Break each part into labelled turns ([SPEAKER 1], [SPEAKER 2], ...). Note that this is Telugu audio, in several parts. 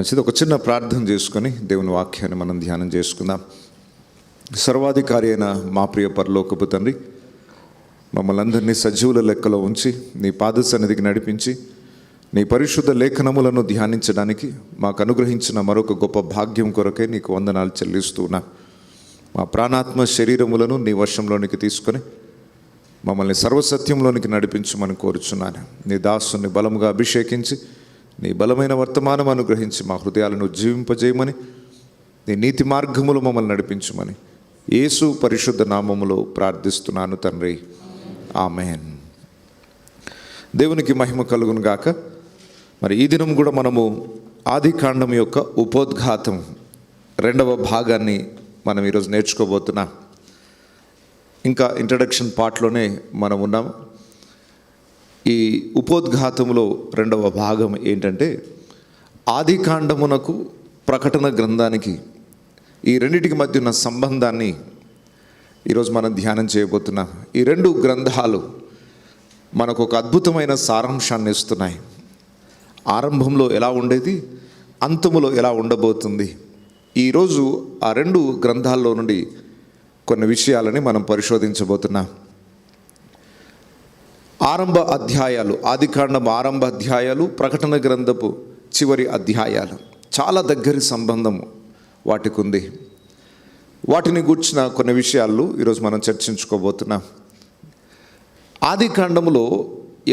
[SPEAKER 1] మంచిది. ఒక చిన్న ప్రార్థన చేసుకొని దేవుని వాక్యాన్ని మనం ధ్యానం చేసుకుందాం. సర్వాధికారి అయిన మా ప్రియ పరలోకపు తండ్రి, మమ్మల్ని అందరినీ సజీవుల లెక్కలో ఉంచి నీ పాద సన్నిధికి నడిపించి నీ పరిశుద్ధ లేఖనములను ధ్యానించడానికి మాకు అనుగ్రహించిన మరొక గొప్ప భాగ్యం కొరకే నీకు వందనాలు చెల్లిస్తున్నా. మా ప్రాణాత్మ శరీరములను నీ వశంలోనికి తీసుకొని మమ్మల్ని సర్వసత్యంలోనికి నడిపించమని కోరుచున్నాను. నీ దాసుని బలముగా అభిషేకించి నీ బలమైన వర్తమానం అనుగ్రహించి మా హృదయాలను జీవింపజేయమని, నీ నీతి మార్గములు మమ్మల్ని నడిపించమని యేసు పరిశుద్ధ నామములో ప్రార్థిస్తున్నాను తండ్రి, ఆమేన్. దేవునికి మహిమ కలుగును గాక. మరి ఈ దినం కూడా మనము ఆదికాండం యొక్క ఉపోద్ఘాతం 2వ భాగాన్ని మనం ఈరోజు నేర్చుకోబోతున్నాం. ఇంకా ఇంట్రడక్షన్ పార్ట్లోనే మనం ఉన్నాం. ఈ ఉపోద్ఘాతంలో 2వ భాగం ఏంటంటే ఆదికాండమునకు ప్రకటన గ్రంథానికి ఈ రెండింటికి మధ్య ఉన్న సంబంధాన్ని ఈరోజు మనం ధ్యానం చేయబోతున్నాం. ఈ 2 గ్రంథాలు మనకు ఒక అద్భుతమైన సారాంశాన్ని ఇస్తున్నాయి. ఆరంభంలో ఎలా ఉండేది, అంతములో ఎలా ఉండబోతుంది. ఈరోజు ఆ 2 గ్రంథాల్లో నుండి కొన్ని విషయాలని మనం పరిశోధించబోతున్నాం. ఆరంభ అధ్యాయాలు, ఆదికాండం ఆరంభ అధ్యాయాలు, ప్రకటన గ్రంథపు చివరి అధ్యాయాలు చాలా దగ్గరి సంబంధం వాటికి ఉంది. వాటిని గూర్చిన కొన్ని విషయాలు ఈరోజు మనం చర్చించుకోబోతున్నాం. ఆదికాండములో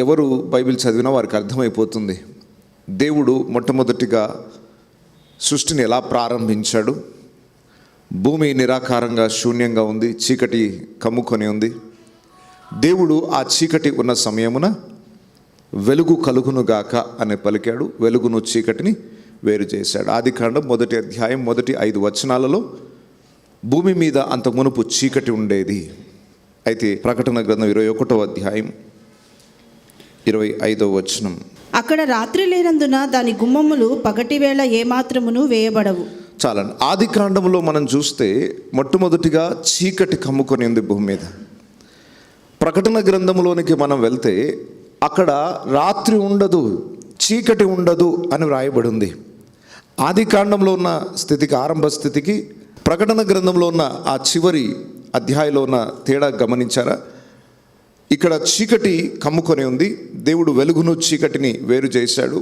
[SPEAKER 1] ఎవరు బైబిల్ చదివినా వారికి అర్థమైపోతుంది దేవుడు మొట్టమొదటిగా సృష్టిని ఎలా ప్రారంభించాడు. భూమి నిరాకారంగా శూన్యంగా ఉంది, చీకటి కమ్ముకొని ఉంది. దేవుడు ఆ చీకటి ఉన్న సమయమున వెలుగు కలుగునుగాక అని పలికాడు. వెలుగును చీకటిని వేరు చేశాడు. ఆదికాండం 1వ అధ్యాయం 5 వచనాలలో భూమి మీద అంత మునుపు చీకటి ఉండేది. అయితే ప్రకటన గ్రంథం 21వ అధ్యాయం 25వ వచనం,
[SPEAKER 2] అక్కడ రాత్రి లేనందున దాని గుమ్మములు పగటి వేళ ఏమాత్రమును వేయబడవు.
[SPEAKER 1] చాలండి. ఆదికాండంలో మనం చూస్తే మొట్టమొదటిగా చీకటి కమ్ముకొని ఉంది భూమి మీద. ప్రకటన గ్రంథంలోనికి మనం వెళ్తే అక్కడ రాత్రి ఉండదు, చీకటి ఉండదు అని వ్రాయబడి ఉంది. ఆదికాండంలో ఉన్న స్థితికి, ఆరంభ స్థితికి ప్రకటన గ్రంథంలో ఉన్న ఆ చివరి అధ్యాయంలో ఉన్న తేడా గమనించారా? ఇక్కడ చీకటి కమ్ముకొని ఉంది. దేవుడు వెలుగును చీకటిని వేరు చేశాడు.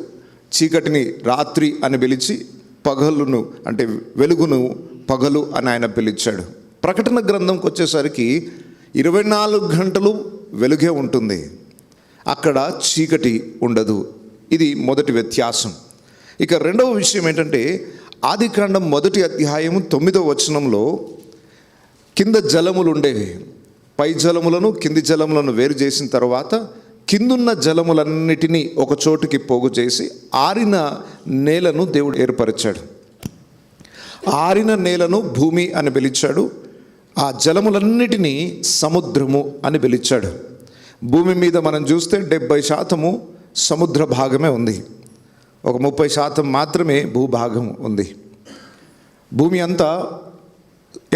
[SPEAKER 1] చీకటిని రాత్రి అని పిలిచి పగలును, అంటే వెలుగును పగలు అని ఆయన పిలిచాడు. ప్రకటన గ్రంథంకి వచ్చేసరికి 24 గంటలు వెలుగే ఉంటుంది, అక్కడ చీకటి ఉండదు. ఇది మొదటి వ్యత్యాసం. ఇక 2వ విషయం ఏంటంటే ఆదికాండం 1వ అధ్యాయం 9వ వచనంలో కింద జలములు ఉండేవి. పై జలములను కింది జలములను వేరు చేసిన తర్వాత కిందున్న జలములన్నిటినీ ఒక చోటుకి పోగు చేసి ఆరిన నేలను దేవుడు ఏర్పరిచాడు. ఆరిన నేలను భూమి అని పిలిచాడు. ఆ జలములన్నిటినీ సముద్రము అని పిలిచాడు. భూమి మీద మనం చూస్తే 70% సముద్ర భాగమే ఉంది, ఒక 30% మాత్రమే భూభాగం ఉంది. భూమి అంతా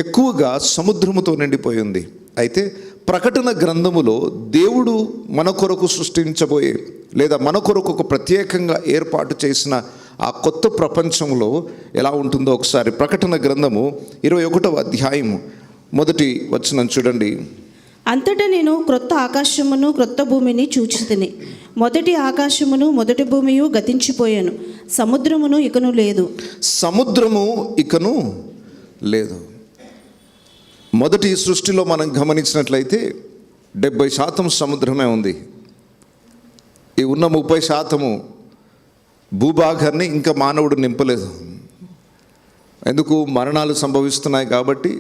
[SPEAKER 1] ఎక్కువగా సముద్రముతో నిండిపోయి ఉంది. అయితే ప్రకటన గ్రంథములో దేవుడు మన కొరకు సృష్టించబోయే, లేదా మన కొరకు ఒక ప్రత్యేకంగా ఏర్పాటు చేసిన ఆ కొత్త ప్రపంచంలో ఎలా ఉంటుందో ఒకసారి ప్రకటన గ్రంథము 21వ అధ్యాయం 1వ వచనం చూడండి.
[SPEAKER 2] అంతటా నేను క్రొత్త ఆకాశమును క్రొత్త భూమిని చూచితిని. మొదటి ఆకాశమును మొదటి భూమియు గతించిపోయాను, సముద్రమును ఇకను లేదు.
[SPEAKER 1] సముద్రము ఇకను లేదు. మొదటి సృష్టిలో మనం గమనించినట్లయితే 70% సముద్రమే ఉంది. ఈ ఉన్న 30% భూభాగాన్ని ఇంకా మానవుడు నింపలేదు. ఎందుకు? మరణాలు సంభవిస్తున్నాయి కాబట్టి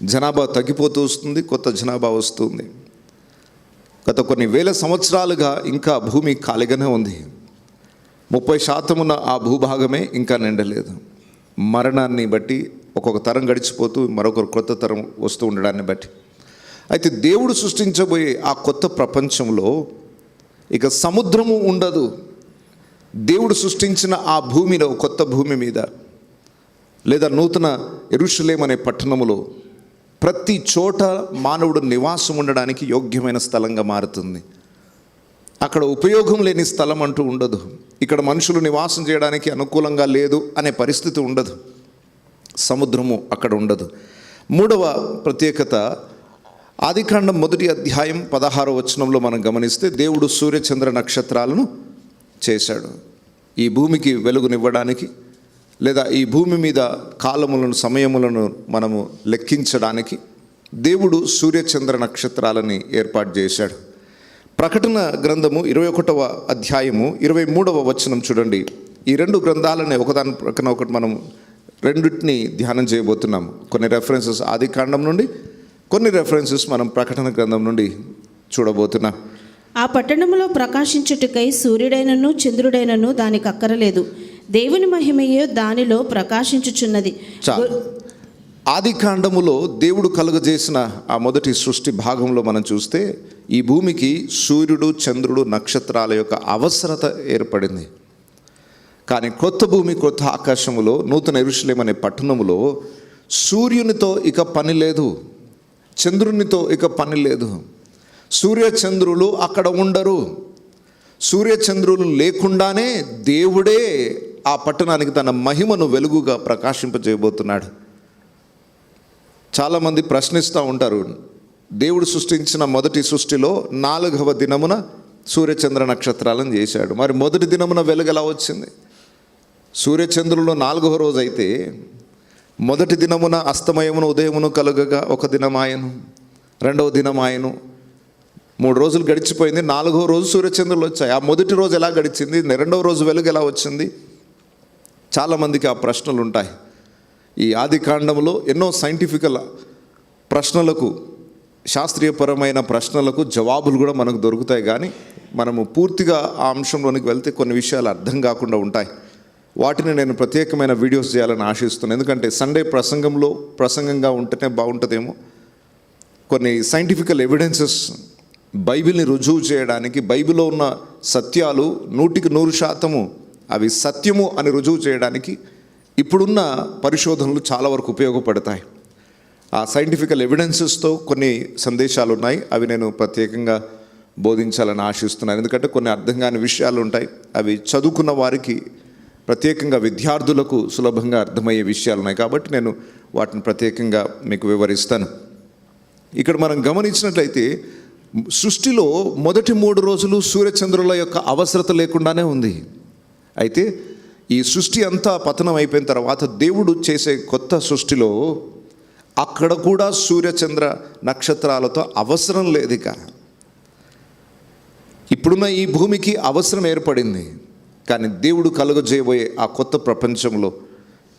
[SPEAKER 1] జనాభా తగ్గిపోతూ వస్తుంది, కొత్త జనాభా వస్తుంది. గత కొన్ని వేల సంవత్సరాలుగా ఇంకా భూమి ఖాళీగానే ఉంది. 30% ఉన్న ఆ భూభాగమే ఇంకా నిండలేదు. మరణాన్ని బట్టి ఒక్కొక్క తరం గడిచిపోతూ మరొక కొత్త తరం వస్తూ ఉండడాన్ని బట్టి. అయితే దేవుడు సృష్టించబోయే ఆ కొత్త ప్రపంచంలో ఇక సముద్రము ఉండదు. దేవుడు సృష్టించిన ఆ భూమిలో, కొత్త భూమి మీద, లేదా నూతన యెరూషలేము అనే పట్టణములో ప్రతి చోట మానవుడు నివాసం ఉండడానికి యోగ్యమైన స్థలంగా మారుతుంది. అక్కడ ఉపయోగం లేని స్థలం అంటూ ఉండదు. ఇక్కడ మనుషులు నివాసం చేయడానికి అనుకూలంగా లేదు అనే పరిస్థితి ఉండదు. సముద్రము అక్కడ ఉండదు. మూడవ ప్రత్యేకత, ఆదికాండం 1వ అధ్యాయం 16వ వచనంలో మనం గమనిస్తే దేవుడు సూర్యచంద్ర నక్షత్రాలను చేశాడు. ఈ భూమికి వెలుగునివ్వడానికి, లేదా ఈ భూమి మీద కాలములను సమయములను మనము లెక్కించడానికి దేవుడు సూర్యచంద్ర నక్షత్రాలని ఏర్పాటు చేశాడు. ప్రకటన గ్రంథము 21వ అధ్యాయము 23వ వచనం చూడండి. ఈ రెండు గ్రంథాలని ఒకదాని ప్రక్కన ఒకటి మనం రెండింటిని ధ్యానం చేయబోతున్నాం. కొన్ని రెఫరెన్సెస్ ఆదికాండం నుండి, కొన్ని రెఫరెన్సెస్ మనం ప్రకటన గ్రంథం నుండి చూడబోతున్నాం.
[SPEAKER 2] ఆ పట్టణములో ప్రకాశించుటకై సూర్యుడైనను చంద్రుడైనను దానికి అక్కరలేదు, దేవుని మహిమయే దానిలో ప్రకాశించుచున్నది.
[SPEAKER 1] ఆదికాండములో దేవుడు కలుగజేసిన ఆ మొదటి సృష్టి భాగంలో మనం చూస్తే ఈ భూమికి సూర్యుడు, చంద్రుడు, నక్షత్రాల యొక్క అవసరత ఏర్పడింది. కానీ క్రొత్త భూమి, క్రొత్త ఆకాశములో, నూతన యెరూషలేము అనే పట్టణములో సూర్యునితో ఇక పని లేదు, చంద్రునితో ఇక పని లేదు. సూర్యచంద్రులు అక్కడ ఉండరు. సూర్యచంద్రులు లేకుండానే దేవుడే ఆ పట్టణానికి తన మహిమను వెలుగుగా ప్రకాశింపజేయబోతున్నాడు. చాలామంది ప్రశ్నిస్తూ ఉంటారు, దేవుడు సృష్టించిన మొదటి సృష్టిలో 4వ దినమున సూర్యచంద్ర నక్షత్రాలను చేశాడు, మరి మొదటి దినమున వెలుగు ఎలా వచ్చింది? సూర్యచంద్రుల్లో 4వ రోజు అయితే మొదటి దినమున అస్తమయమును ఉదయమును కలుగగా ఒక దినమాయను, 2వ దినమాయను, 3 రోజులు గడిచిపోయింది. 4వ రోజు సూర్యచంద్రులు వచ్చాయి. ఆ మొదటి రోజు ఎలా గడిచింది? 2వ రోజు వెలుగు ఎలా వచ్చింది? చాలామందికి ఆ ప్రశ్నలు ఉంటాయి. ఈ ఆదికాండంలో ఎన్నో సైంటిఫికల్ ప్రశ్నలకు, శాస్త్రీయపరమైన ప్రశ్నలకు జవాబులు కూడా మనకు దొరుకుతాయి. కానీ మనము పూర్తిగా ఆ అంశంలోనికి వెళ్తే కొన్ని విషయాలు అర్థం కాకుండా ఉంటాయి. వాటిని నేను ప్రత్యేకమైన వీడియోస్ చేయాలని ఆశిస్తున్నాను. ఎందుకంటే సండే ప్రసంగంగా ఉంటేనే బాగుంటుందేమో. కొన్ని సైంటిఫికల్ ఎవిడెన్సెస్, బైబిల్ని రుజువు చేయడానికి, బైబిల్లో ఉన్న సత్యాలు 100% అవి సత్యము అని రుజువు చేయడానికి ఇప్పుడున్న పరిశోధనలు చాలా వరకు ఉపయోగపడతాయి. ఆ సైంటిఫికల్ ఎవిడెన్సెస్తో కొన్ని సందేశాలు ఉన్నాయి. అవి నేను ప్రత్యేకంగా బోధించాలని ఆశిస్తున్నాను. ఎందుకంటే కొన్ని అర్థం కాని విషయాలు ఉంటాయి. అవి చదువుకున్న వారికి, ప్రత్యేకంగా విద్యార్థులకు సులభంగా అర్థమయ్యే విషయాలు ఉన్నాయి. కాబట్టి నేను వాటిని ప్రత్యేకంగా మీకు వివరిస్తాను. ఇక్కడ మనం గమనించినట్లయితే సృష్టిలో మొదటి 3 రోజులు సూర్యచంద్రుల యొక్క అవసరత లేకుండానే ఉంది. అయితే ఈ సృష్టి అంతా పతనం అయిపోయిన తర్వాత దేవుడు చేసే కొత్త సృష్టిలో అక్కడ కూడా సూర్యచంద్ర నక్షత్రాలతో అవసరం లేదు. ఇక ఇప్పుడున్న ఈ భూమికి అవసరం ఏర్పడింది. కానీ దేవుడు కలుగజేయబోయే ఆ కొత్త ప్రపంచంలో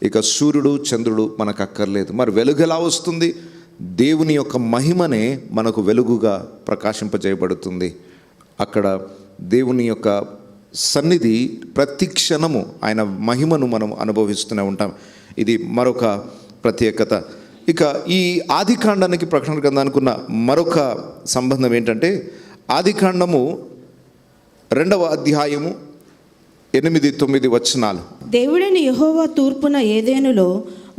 [SPEAKER 1] ఇక సూర్యుడు, చంద్రుడు మనకు అక్కర్లేదు. మరి వెలుగు ఎలా వస్తుంది? దేవుని యొక్క మహిమనే మనకు వెలుగుగా ప్రకాశింపజేయబడుతుంది. అక్కడ దేవుని యొక్క సన్నిధి ప్రతి క్షణము, ఆయన మహిమను మనం అనుభవిస్తూనే ఉంటాం. ఇది మరొక ప్రత్యేకత. ఇక ఈ ఆదికాండానికి, ప్రకటన గ్రంథానికి ఉన్న మరొక సంబంధం ఏంటంటే, ఆదికాండము 2వ అధ్యాయము 8-9 వచనాలు.
[SPEAKER 2] దేవుడైన యెహోవా తూర్పున ఏదెనులో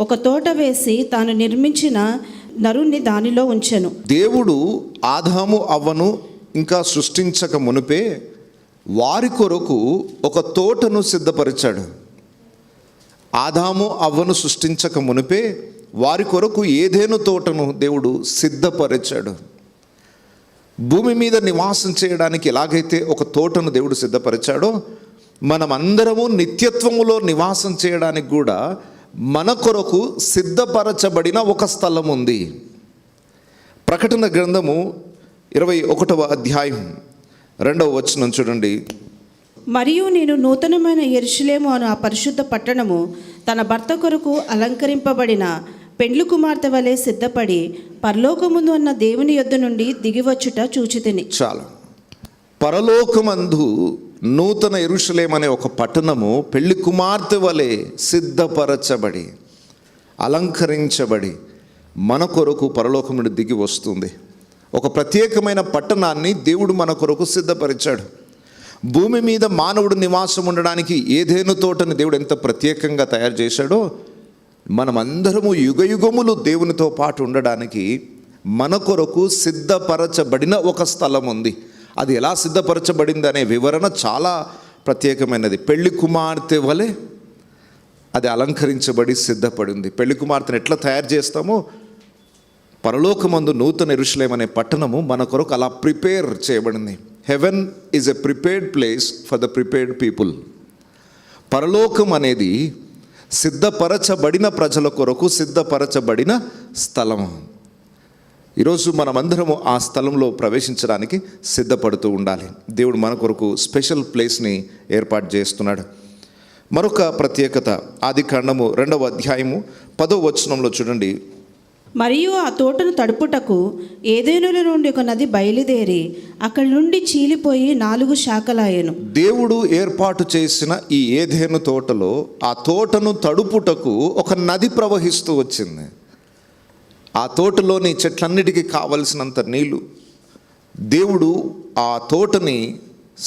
[SPEAKER 2] ఒక తోట వేసి తాను నిర్మించిన నరుణ్ణి దానిలో ఉంచెను.
[SPEAKER 1] దేవుడు ఆదాము అవ్వను ఇంకా సృష్టించక మునిపే వారి కొరకు ఒక తోటను సిద్ధపరిచాడు. ఆదాము అవ్వను సృష్టించక మునిపే వారి కొరకు ఏదేను తోటను దేవుడు సిద్ధపరిచాడు. భూమి మీద నివాసం చేయడానికి ఎలాగైతే ఒక తోటను దేవుడు సిద్ధపరిచాడో, మనం అందరము నిత్యత్వములో నివాసం చేయడానికి కూడా మన కొరకు సిద్ధపరచబడిన ఒక స్థలం ఉంది. ప్రకటన గ్రంథము 21వ అధ్యాయం 2వ వచనం చూడండి.
[SPEAKER 2] మరియు నేను నూతనమైన యెరూషలేము అను ఆ పరిశుద్ధ పట్టణము తన భర్త కొరకు అలంకరింపబడిన పెండ్లి కుమార్తె వలె సిద్ధపడి పరలోకముందు ఉన్న దేవుని యొద్ద నుండి దిగివచ్చుట చూచితిని.
[SPEAKER 1] చాలా పరలోకమందు నూతన యెరూషలేము అనే ఒక పట్టణము పెళ్లి కుమార్తె వలె సిద్ధపరచబడి, అలంకరించబడి మన కొరకు పరలోకం నుండి దిగి వస్తుంది. ఒక ప్రత్యేకమైన పట్టణాన్ని దేవుడు మన కొరకు సిద్ధపరిచాడు. భూమి మీద మానవుడు నివాసం ఉండడానికి ఏదేను తోటని దేవుడు ఎంత ప్రత్యేకంగా తయారు చేశాడో, మనమందరము యుగయుగములు దేవునితో పాటు ఉండడానికి మన కొరకు సిద్ధపరచబడిన ఒక స్థలం ఉంది. అది ఎలా సిద్ధపరచబడింది అనే వివరణ చాలా ప్రత్యేకమైనది. పెళ్లి కుమార్తె వలె అది అలంకరించబడి సిద్ధపడింది. పెళ్లి కుమార్తెను ఎట్లా తయారు చేస్తామో పరలోకమందు నూతన యెరూషలేము అనే పట్టణము మన కొరకు అలా ప్రిపేర్ చేయబడింది. Heaven is a prepared place for the prepared people. పరలోకం అనేది సిద్ధపరచబడిన ప్రజల కొరకు సిద్ధపరచబడిన స్థలము. ఈరోజు మనమందరము ఆ స్థలంలో ప్రవేశించడానికి సిద్ధపడుతూ ఉండాలి. దేవుడు మన కొరకు స్పెషల్ ప్లేస్ని ఏర్పాటు చేస్తున్నాడు. మరొక ప్రత్యేకత ఆదికాండము 2వ అధ్యాయము 10వ వచనంలో చూడండి.
[SPEAKER 2] మరియు ఆ తోటను తడుపుటకు ఏదెనుల నుండి ఒక నది బయలుదేరి అక్కడి నుండి చీలిపోయి 4 శాఖలాయెను.
[SPEAKER 1] దేవుడు ఏర్పాటు చేసిన ఈ ఏదెను తోటలో ఆ తోటను తడుపుటకు ఒక నది ప్రవహిస్తూ వచ్చింది. ఆ తోటలోని చెట్లన్నిటికీ కావలసినంత నీళ్లు దేవుడు ఆ తోటని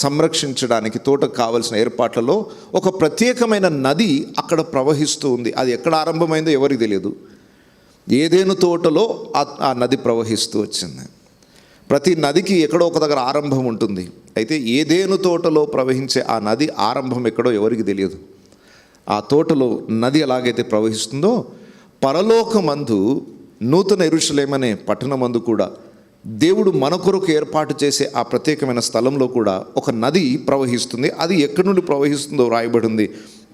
[SPEAKER 1] సంరక్షించడానికి, తోటకు కావలసిన ఏర్పాట్లలో ఒక ప్రత్యేకమైన నది అక్కడ ప్రవహిస్తూ ఉంది. అది ఎక్కడ ఆరంభమైందో ఎవరికి తెలియదు. ఏదెను తోటలో ఆ నది ప్రవహిస్తూ వచ్చింది. ప్రతి నదికి ఎక్కడో ఒక దగ్గర ఆరంభం ఉంటుంది. అయితే ఏదెను తోటలో ప్రవహించే ఆ నది ఆరంభం ఎక్కడో ఎవరికి తెలియదు. ఆ తోటలో నది ఎలాగైతే ప్రవహిస్తుందో పరలోకమందు నూతన యెరూషలేము అనే పట్టణమందు కూడా దేవుడు మన కొరకు ఏర్పాటు చేసే ఆ ప్రత్యేకమైన స్థలంలో కూడా ఒక నది ప్రవహిస్తుంది. అది ఎక్కడి నుండి ప్రవహిస్తుందో రాయబడింది.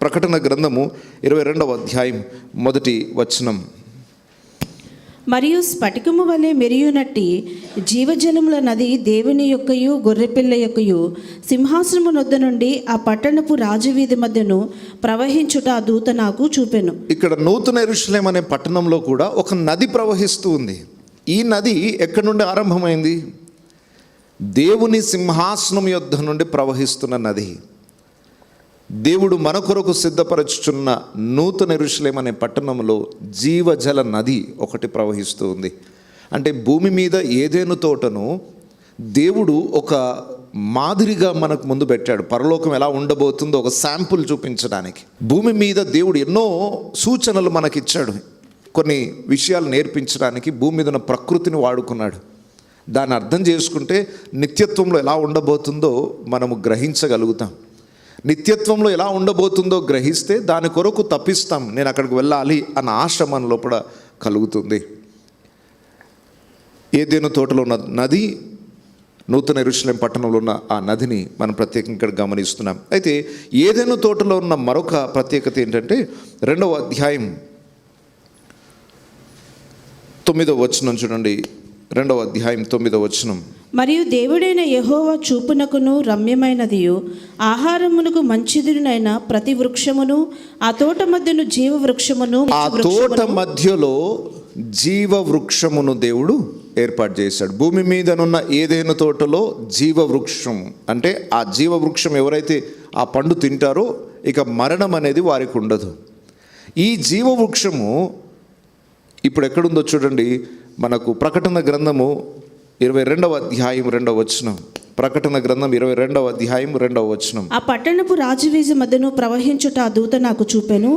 [SPEAKER 1] ప్రకటన గ్రంథము 22వ అధ్యాయం 1వ వచనం.
[SPEAKER 2] మరియు స్ఫటికము వలె మెరియునట్టి జీవజలముల నది దేవుని యొక్కయు గొర్రెపిల్ల యొక్కయు సింహాసనము నొద్ద నుండి ఆ పట్టణపు రాజవీధి మధ్యను ప్రవహించుట ఆ దూత నాకు చూపెను.
[SPEAKER 1] ఇక్కడ నూతన యెరూషలేము అనే పట్టణంలో కూడా ఒక నది ప్రవహిస్తూ ఉంది. ఈ నది ఎక్కడి నుండి ఆరంభమైంది? దేవుని సింహాసనం యొద్ద నుండి ప్రవహిస్తున్న నది. దేవుడు మన కొరకు సిద్ధపరచుచున్న నూతన యెరూషలేము అనే పట్టణంలో జీవజల నది ఒకటి ప్రవహిస్తూ ఉంది. అంటే భూమి మీద ఏదెను తోటను దేవుడు ఒక మాదిరిగా మనకు ముందు పెట్టాడు. పరలోకం ఎలా ఉండబోతుందో ఒక శాంపుల్ చూపించడానికి భూమి మీద దేవుడు ఎన్నో సూచనలు మనకిచ్చాడు. కొన్ని విషయాలు నేర్పించడానికి భూమి మీద ఉన్న ప్రకృతిని వాడుకున్నాడు. దాన్ని అర్థం చేసుకుంటే నిత్యత్వంలో ఎలా ఉండబోతుందో మనము గ్రహించగలుగుతాం. నిత్యత్వంలో ఎలా ఉండబోతుందో గ్రహిస్తే దాని కొరకు తప్పిస్తాం. నేను అక్కడికి వెళ్ళాలి అన్న ఆశ మన లోపల కలుగుతుంది. ఏదెను తోటలో ఉన్న నది, నూతన యెరూషలేము పట్టణంలో ఉన్న ఆ నదిని మనం ప్రత్యేకంగా ఇక్కడ గమనిస్తున్నాం. అయితే ఏదెను తోటలో ఉన్న మరొక ప్రత్యేకత ఏంటంటే 2వ అధ్యాయం 9వ వచనం చూడండి. 2వ అధ్యాయం 9వ వచనం.
[SPEAKER 2] మరియు దేవుడైన యెహోవా చూపునకును రమ్యమైనదియు ఆహారమునకు మంచిదినైన ప్రతి వృక్షమును ఆ తోట మధ్యను జీవ వృక్షమును,
[SPEAKER 1] ఆ తోట మధ్యలో జీవ వృక్షమును దేవుడు ఏర్పాటు చేశాడు. భూమి మీదనున్న ఏదైనా తోటలో జీవ వృక్షం అంటే ఆ జీవ వృక్షం ఎవరైతే ఆ పండు తింటారో ఇక మరణం అనేది వారికి ఉండదు. ఈ జీవ వృక్షము ఇప్పుడు ఎక్కడుందో చూడండి. మనకు ప్రకటన గ్రంథము 22వ అధ్యాయం 2వ వచనం. ప్రకటన గ్రంథం 22వ అధ్యాయం 2వ వచనం.
[SPEAKER 2] ఆ పట్టణపు రాజవీధి మధ్యను ప్రవహించుట ఆ దూత నాకు చూపెను.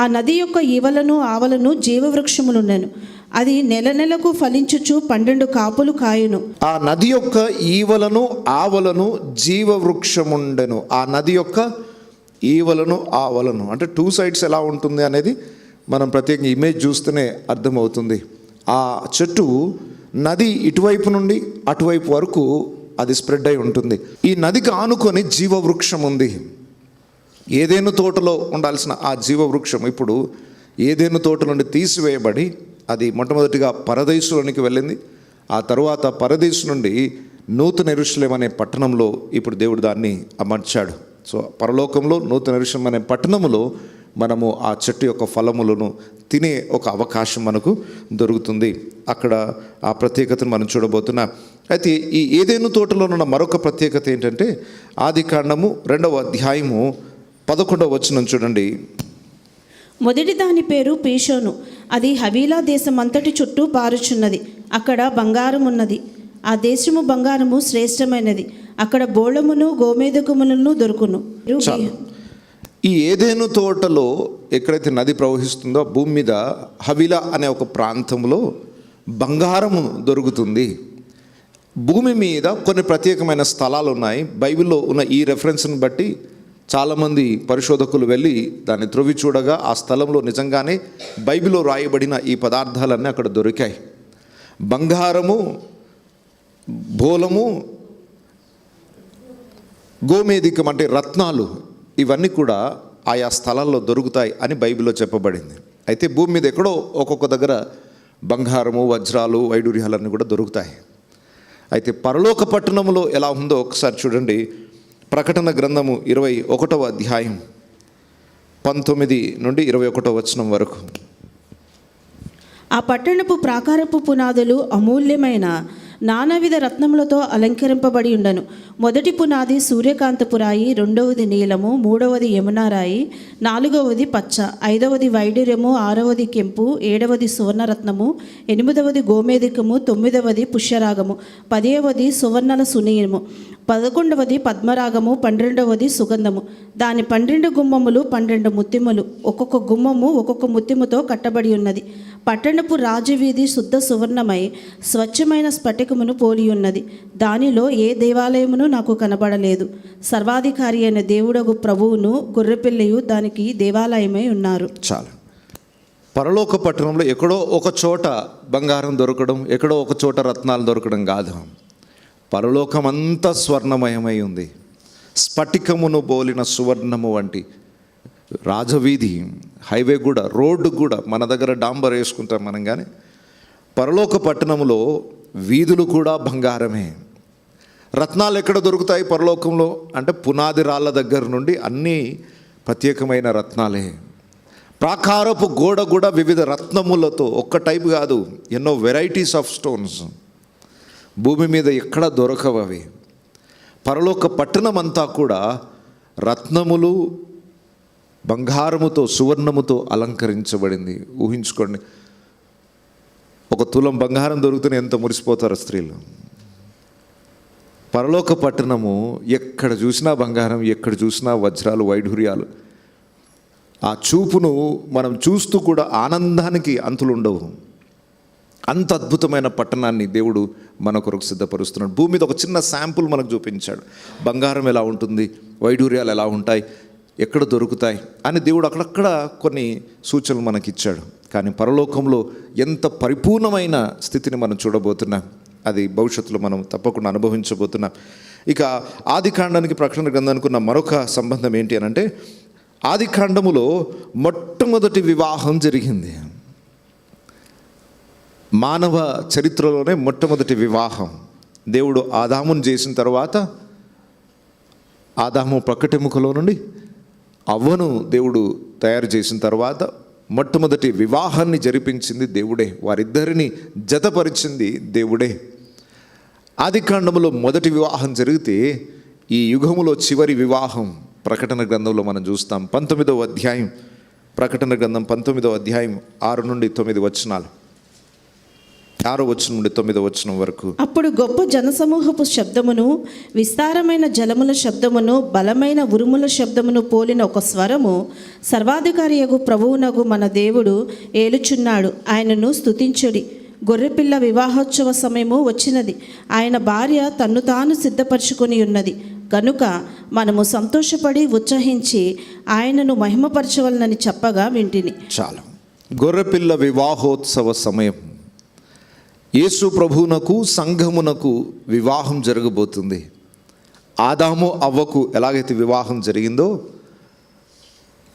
[SPEAKER 2] ఆ నది యొక్క ఈవలను ఆవలను జీవవృక్షములుండెను. అది నెలకు ఫలించుచు 12 కాపులు కాయును.
[SPEAKER 1] ఆ నది యొక్క ఈవలను ఆవలను జీవవృక్షముండెను. ఆ నది యొక్క ఈవలను ఆవలను అంటే 2 సైడ్స్ ఎలా ఉంటుంది అనేది మనం ప్రత్యేకంగా ఇమేజ్ చూస్తేనే అర్థమవుతుంది. ఆ చెట్టు నది ఇటువైపు నుండి అటువైపు వరకు అది స్ప్రెడ్ అయి ఉంటుంది. ఈ నదికి ఆనుకొని జీవవృక్షం ఉంది. ఏదెను తోటలో ఉండాల్సిన ఆ జీవవృక్షం ఇప్పుడు ఏదెను తోట నుండి తీసివేయబడి అది మొట్టమొదటిగా పరదేశులోనికి వెళ్ళింది. ఆ తరువాత పరదేశు నుండి నూతన యెరూషలేము అనే పట్టణంలో ఇప్పుడు దేవుడు దాన్ని అమర్చాడు. సో పరలోకంలో నూతన యెరూషలేము అనే పట్టణంలో మనము ఆ చెట్టు యొక్క ఫలములను తినే ఒక అవకాశం మనకు దొరుకుతుంది. అక్కడ ఆ ప్రత్యేకతను మనం చూడబోతున్నాం. అయితే ఈ ఏదెను తోటలో ఉన్న మరొక ప్రత్యేకత ఏంటంటే ఆదికాండము 2వ అధ్యాయము 11వ వచనం చూడండి.
[SPEAKER 2] మొదటి దాని పేరు పీషోను. అది హవీలా దేశం అంతటి చుట్టూ పారుచున్నది. అక్కడ బంగారం ఉన్నది. ఆ దేశము బంగారము శ్రేష్టమైనది. అక్కడ బోళమును గోమేధకములను దొరుకును.
[SPEAKER 1] ఈ ఏదెను తోటలో ఎక్కడైతే నది ప్రవహిస్తుందో భూమి మీద హవిలా అనే ఒక ప్రాంతంలో బంగారము దొరుకుతుంది. భూమి మీద కొన్ని ప్రత్యేకమైన స్థలాలు ఉన్నాయి. బైబిల్లో ఉన్న ఈ రెఫరెన్స్ని బట్టి చాలామంది పరిశోధకులు వెళ్ళి దాన్ని త్రొవి చూడగా ఆ స్థలంలో నిజంగానే బైబిల్లో రాయబడిన ఈ పదార్థాలన్నీ అక్కడ దొరికాయి. బంగారము, బోలము, గోమేధికం అంటే రత్నాలు, ఇవన్నీ కూడా ఆయా స్థలాల్లో దొరుకుతాయి అని బైబిల్లో చెప్పబడింది. అయితే భూమి మీద ఎక్కడో ఒక్కొక్క దగ్గర బంగారము, వజ్రాలు, వైడూర్యాలన్నీ కూడా దొరుకుతాయి. అయితే పరలోక పట్టణంలో ఎలా ఉందో ఒకసారి చూడండి. ప్రకటన గ్రంథము 21వ అధ్యాయం 19 నుండి 21వ వచనం వరకు.
[SPEAKER 2] ఆ పట్టణపు ప్రాకారపు పునాదులు అమూల్యమైన నానావిధ రత్నములతో అలంకరింపబడి ఉండను. మొదటి పునాది సూర్యకాంతపు రాయి, రెండవది నీలము, మూడవది యమునా రాయి, నాలుగవది పచ్చ, ఐదవది వైడూర్యము, ఆరవది కెంపు, ఏడవది సువర్ణరత్నము, ఎనిమిదవది గోమేధికము, తొమ్మిదవది పుష్యరాగము, 10వది సువర్ణల సునీయము, 11వది పద్మరాగము, 12వది సుగంధము. దాని 12 గుమ్మములు 12 ముత్యములు, ఒక్కొక్క గుమ్మము ఒక్కొక్క ముత్యముతో కట్టబడి ఉన్నది. పట్టణపు రాజవీధి శుద్ధ సువర్ణమై స్వచ్ఛమైన స్ఫటికమును పోలి ఉన్నది. దానిలో ఏ దేవాలయమును నాకు కనబడలేదు. సర్వాధికారి అయిన దేవుడగు ప్రభువును గొర్రెపిల్లయు దానికి దేవాలయమై ఉన్నారు.
[SPEAKER 1] చాలు. పరలోక పట్టణంలో ఎక్కడో ఒక చోట బంగారం దొరకడం, ఎక్కడో ఒక చోట రత్నాలు దొరకడం కాదు. పరలోకమంతా స్వర్ణమయమై ఉంది. స్ఫటికమును బోలిన సువర్ణము వంటి రాజవీధి, హైవే కూడా, రోడ్డు కూడా, మన దగ్గర డాంబర్ వేసుకుంటాం మనం, కానీ పరలోక పట్టణంలో వీధులు కూడా బంగారమే. రత్నాలు ఎక్కడ దొరుకుతాయి పరలోకంలో అంటే పునాది రాళ్ళ దగ్గర నుండి అన్నీ ప్రత్యేకమైన రత్నాలే. ప్రాకారపు గోడ కూడా వివిధ రత్నములతో, ఒక్క టైప్ కాదు, ఎన్నో వెరైటీస్ ఆఫ్ స్టోన్స్. భూమి మీద ఎక్కడ దొరకవు అవి. పరలోక పట్టణం అంతా కూడా రత్నములు, బంగారముతో, సువర్ణముతో అలంకరించబడింది. ఊహించుకోండి, ఒక తులం బంగారం దొరుకుతూనే ఎంత మురిసిపోతారో స్త్రీలు. పరలోక పట్టణము ఎక్కడ చూసినా బంగారం, ఎక్కడ చూసినా వజ్రాలు, వైఢూర్యాలు. ఆ చూపును మనం చూస్తూ కూడా ఆనందానికి అంతులు ఉండవు. అంత అద్భుతమైన పట్టణాన్ని దేవుడు మన కొరకు సిద్ధపరుస్తున్నాడు. భూమి మీద ఒక చిన్న శాంపుల్ మనకు చూపించాడు. బంగారం ఎలా ఉంటుంది, వైఢూర్యాలు ఎలా ఉంటాయి, ఎక్కడ దొరుకుతాయి అని దేవుడు అక్కడక్కడ కొన్ని సూచనలు మనకిచ్చాడు. కానీ పరలోకంలో ఎంత పరిపూర్ణమైన స్థితిని మనం చూడబోతున్నాం, అది భవిష్యత్తులో మనం తప్పకుండా అనుభవించబోతున్నాం. ఇక ఆదికాండానికి ప్రకటన గ్రంథానికి ఉన్న మరొక సంబంధం ఏంటి అని అంటే, ఆదికాండములో మొట్టమొదటి వివాహం జరిగింది. మానవ చరిత్రలోనే మొట్టమొదటి వివాహం. దేవుడు ఆదామును చేసిన తర్వాత, ఆదాము ప్రక్కటెముకలో నుండి అవ్వను దేవుడు తయారు చేసిన తర్వాత మొట్టమొదటి వివాహాన్ని జరిపించింది దేవుడే. వారిద్దరిని జతపరిచింది దేవుడే. ఆదికాండములో మొదటి వివాహం జరిగితే ఈ యుగములో చివరి వివాహం ప్రకటన గ్రంథంలో మనం చూస్తాం. 19వ అధ్యాయం, ప్రకటన గ్రంథం 19వ అధ్యాయం 6 నుండి 9 వచనాలు. 6వ వచనం నుండి 9వ వచనం వరకు.
[SPEAKER 2] అప్పుడు గొప్ప జనసమూహపు శబ్దమును, విస్తారమైన జలముల శబ్దమును, బలమైన ఉరుముల శబ్దమును పోలిన ఒక స్వరము, సర్వాధికారియగు ప్రభువునగు మన దేవుడు ఏలుచున్నాడు, ఆయనను స్తుతించుడి. గొర్రెపిల్ల వివాహోత్సవ సమయము వచ్చినది, ఆయన భార్య తన్ను తాను సిద్ధపరచుకొని ఉన్నది కనుక మనము సంతోషపడి ఉత్సహించి ఆయనను మహిమపరచవలనని చెప్పగా వింటిని.
[SPEAKER 1] చాలు. గొర్రెపిల్ల వివాహోత్సవ సమయం. యేసు ప్రభువునకు, సంఘమునకు వివాహం జరగబోతుంది. ఆదాము అవ్వకు ఎలాగైతే వివాహం జరిగిందో,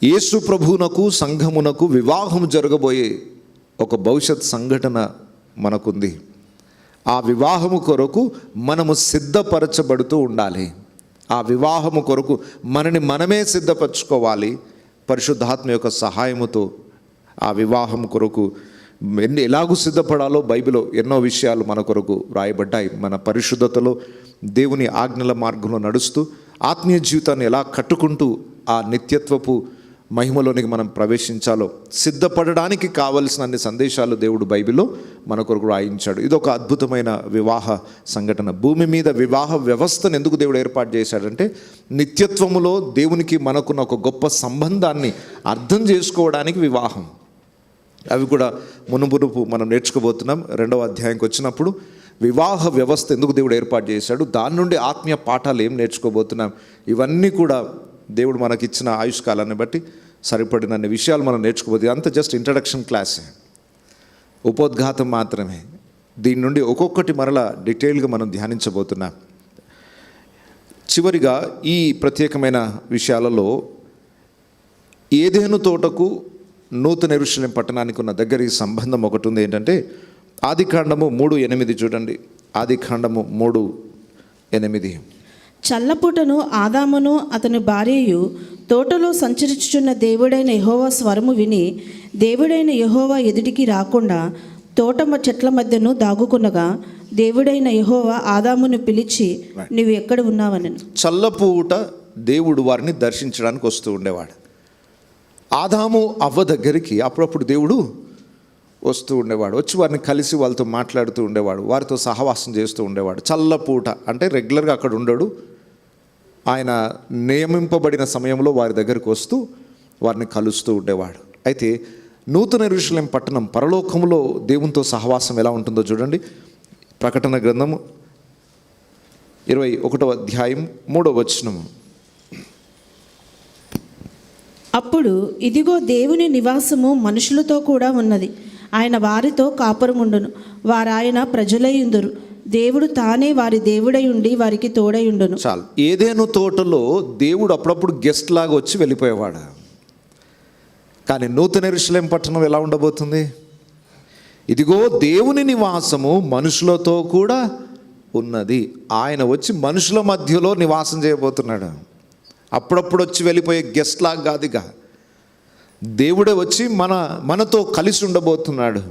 [SPEAKER 1] యేసు ప్రభువునకు, సంఘమునకు వివాహం జరగబోయే ఒక భవిష్యత్ సంఘటన మనకుంది. ఆ వివాహము కొరకు మనము సిద్ధపరచబడుతూ ఉండాలి. ఆ వివాహము కొరకు మనమే సిద్ధపరచుకోవాలి. పరిశుద్ధాత్మ యొక్క సహాయముతో ఆ వివాహం కొరకు ఎలాగూ సిద్ధపడాలో బైబిల్లో ఎన్నో విషయాలు మన కొరకు రాయబడ్డాయి. మన పరిశుద్ధతలో, దేవుని ఆజ్ఞల మార్గంలో నడుస్తూ ఆత్మీయ జీవితాన్ని ఎలా కట్టుకుంటూ ఆ నిత్యత్వపు మహిమలోనికి మనం ప్రవేశించాలో సిద్ధపడడానికి కావలసిన అన్ని సందేశాలు దేవుడు బైబిల్లో మన కొరకు రాయించాడు. ఇదొక అద్భుతమైన వివాహ సంఘటన. భూమి మీద వివాహ వ్యవస్థను ఎందుకు దేవుడు ఏర్పాటు చేశాడంటే, నిత్యత్వములో దేవునికి మనకున్న ఒక గొప్ప సంబంధాన్ని అర్థం చేసుకోవడానికి వివాహం. అవి కూడా మునుమునుపు మనం నేర్చుకోబోతున్నాం. 2వ అధ్యాయంకి వచ్చినప్పుడు వివాహ వ్యవస్థ ఎందుకు దేవుడు ఏర్పాటు చేశాడు, దాని నుండి ఆత్మీయ పాఠాలు ఏం నేర్చుకోబోతున్నాం, ఇవన్నీ కూడా దేవుడు మనకిచ్చిన ఆయుష్కాలాన్ని బట్టి సరిపడినన్ని విషయాలు మనం నేర్చుకోబోతుంది. అంత జస్ట్ ఇంట్రడక్షన్ క్లాసే, ఉపోద్ఘాతం మాత్రమే. దీని నుండి ఒక్కొక్కటి మరలా డీటెయిల్గా మనం ధ్యానించబోతున్నాం. చివరిగా ఈ ప్రత్యేకమైన విషయాలలో ఏదెను తోటకు నూతన యెరూషలేము పట్టణానికి ఉన్న దగ్గర ఈ సంబంధం ఒకటి ఉంది. ఏంటంటే ఆదికాండము 3:8 చూడండి. ఆదికాండము 3:8.
[SPEAKER 2] చల్లపూటను ఆదామును అతని భార్యయు తోటలో సంచరించుచున్న దేవుడైన యెహోవా స్వరము విని దేవుడైన యెహోవా ఎదుటికి రాకుండా తోట చెట్ల మధ్యను దాగుకునగా దేవుడైన యెహోవా ఆదామును పిలిచి నీవు ఎక్కడ ఉన్నావనెను.
[SPEAKER 1] చల్లపూట దేవుడు వారిని దర్శించడానికి వస్తూ ఉండేవాడు. ఆదాము అవ్వ దగ్గరికి అప్పుడప్పుడు దేవుడు వస్తూ ఉండేవాడు. వచ్చి వారిని కలిసి వాళ్ళతో మాట్లాడుతూ ఉండేవాడు, వారితో సహవాసం చేస్తూ ఉండేవాడు. చల్లపూట అంటే రెగ్యులర్గా అక్కడ ఉండడు, ఆయన నియమింపబడిన సమయంలో వారి దగ్గరికి వస్తూ వారిని కలుస్తూ ఉండేవాడు. అయితే నూతన యెరూషలేము పట్టణం పరలోకములో దేవునితో సహవాసం ఎలా ఉంటుందో చూడండి. ప్రకటన గ్రంథము 21వ అధ్యాయం 3వ వచనము.
[SPEAKER 2] అప్పుడు ఇదిగో దేవుని నివాసము మనుషులతో కూడా ఉన్నది, ఆయన వారితో కాపురముండును, వారాయన ప్రజలయుందురు, దేవుడు తానే వారి దేవుడై ఉండి వారికి తోడై ఉండును.
[SPEAKER 1] చాలు. ఏదేను తోటలో దేవుడు అప్పుడప్పుడు గెస్ట్ లాగా వచ్చి వెళ్ళిపోయేవాడు. కానీ నూతన యెరూషలేము పట్టణం ఎలా ఉండబోతుంది? ఇదిగో దేవుని నివాసము మనుషులతో కూడా ఉన్నది. ఆయన వచ్చి మనుషుల మధ్యలో నివాసం చేయబోతున్నాడు. అప్పుడప్పుడు వచ్చి వెళ్ళిపోయే గెస్ట్ లాగా కాదుగా, దేవుడే వచ్చి మనతో కలిసి ఉండబోతున్నాడు.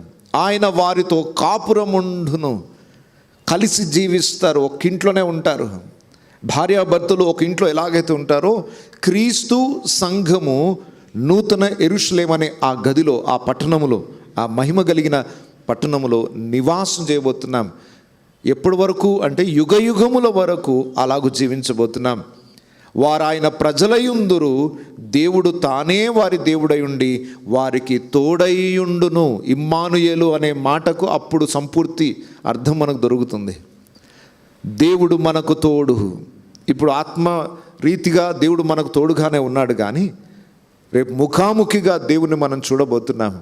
[SPEAKER 1] ఆయన వారితో కాపురముండును, కలిసి జీవిస్తారు, ఒక ఇంట్లోనే ఉంటారు. భార్యాభర్తలు ఒక ఇంట్లో ఎలాగైతే ఉంటారో క్రీస్తు సంఘము నూతన యెరూషలేము అనే ఆ గదిలో, ఆ పట్టణములో, ఆ మహిమ కలిగిన పట్టణములో నివాసం చేయబోతున్నాం. ఎప్పటి వరకు అంటే యుగయుగముల వరకు అలాగూ జీవించబోతున్నాం. వారాయన ప్రజలయుందురు, దేవుడు తానే వారి దేవుడై ఉండి వారికి తోడైయుండును. ఇమ్మానుయేలు అనే మాటకు అప్పుడు సంపూర్తి అర్థం మనకు దొరుకుతుంది. దేవుడు మనకు తోడు. ఇప్పుడు ఆత్మ రీతిగా దేవుడు మనకు తోడుగానే ఉన్నాడు, కానీ రేపు ముఖాముఖిగా దేవుని మనం చూడబోతున్నాం.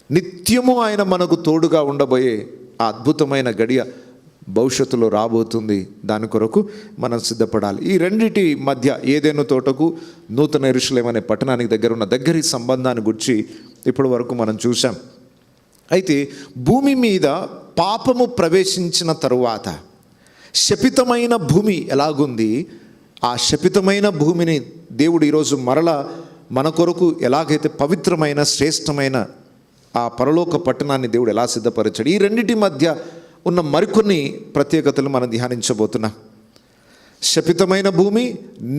[SPEAKER 1] నిత్యము ఆయన మనకు తోడుగా ఉండబోయే ఆ అద్భుతమైన గడియ భవిష్యత్తులో రాబోతుంది. దాని కొరకు మనం సిద్ధపడాలి. ఈ రెండిటి మధ్య ఏదెను తోటకు నూతన యెరూషలేము అనే పట్టణానికి దగ్గర ఉన్న దగ్గరి సంబంధాన్ని గురించి ఇప్పటి వరకు మనం చూసాం. అయితే భూమి మీద పాపము ప్రవేశించిన తరువాత శపితమైన భూమి ఎలాగుంది, ఆ శపితమైన భూమిని దేవుడు ఈరోజు మరలా మన కొరకు ఎలాగైతే పవిత్రమైన శ్రేష్టమైన ఆ పరలోక పట్టణాన్ని దేవుడు ఎలా సిద్ధపరిచాడు, ఈ రెండిటి మధ్య ఉన్న మరికొన్ని ప్రత్యేకతలు మనం ధ్యానించబోతున్నాం. శపితమైన భూమి,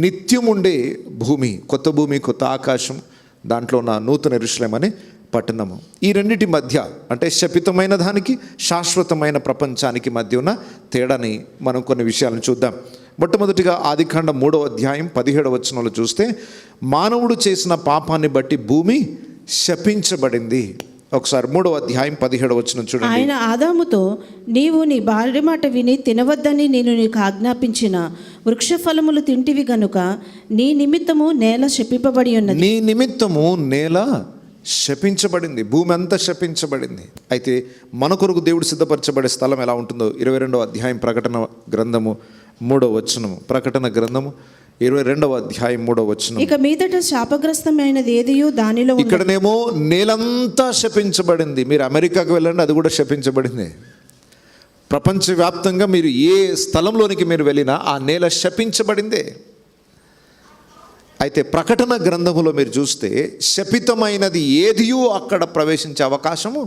[SPEAKER 1] నిత్యం ఉండే భూమి, కొత్త భూమి కొత్త ఆకాశం, దాంట్లో ఉన్న నూతన యెరూషలేము అనే పట్టణము. ఈ రెండిటి మధ్య అంటే శపితమైన దానికి శాశ్వతమైన ప్రపంచానికి మధ్య ఉన్న తేడాని మనం కొన్ని విషయాలను చూద్దాం. మొట్టమొదటిగా ఆదికాండం 3వ అధ్యాయం 17వ వచనంలో చూస్తే మానవుడు చేసిన పాపాన్ని బట్టి భూమి శపించబడింది. ఒకసారి 3వ అధ్యాయం 17వ వచనం చూడండి.
[SPEAKER 2] ఆయన ఆదాముతో నీవు నీ భార్య మాట విని తినవద్దని నేను నీకు ఆజ్ఞాపించిన వృక్ష ఫలములు తింటివి గనుక నీ నిమిత్తము నేల శపింపబడి ఉన్నది.
[SPEAKER 1] నీ నిమిత్తము నేల శపించబడింది, భూమి అంతా శపించబడింది. అయితే మన కొరకు దేవుడు సిద్ధపరచబడే స్థలం ఎలా ఉంటుందో 22వ అధ్యాయం ప్రకటన గ్రంథము 3వ వచనము. ప్రకటన గ్రంథము 22వ అధ్యాయం 3వ వచనం.
[SPEAKER 2] ఇక మీదట శాపగ్రస్తమైనది ఏదియో దానిలో ఉండదు.
[SPEAKER 1] ఇక్కడనేమో నేలంతా శపించబడింది. మీరు అమెరికాకు వెళ్ళండి, అది కూడా శపించబడింది. ప్రపంచవ్యాప్తంగా మీరు ఏ స్థలంలోనికి మీరు వెళ్ళినా ఆ నేల శపించబడిందే. అయితే ప్రకటన గ్రంథములో మీరు చూస్తే శపితమైనది ఏదియో అక్కడ ప్రవేశించే అవకాశము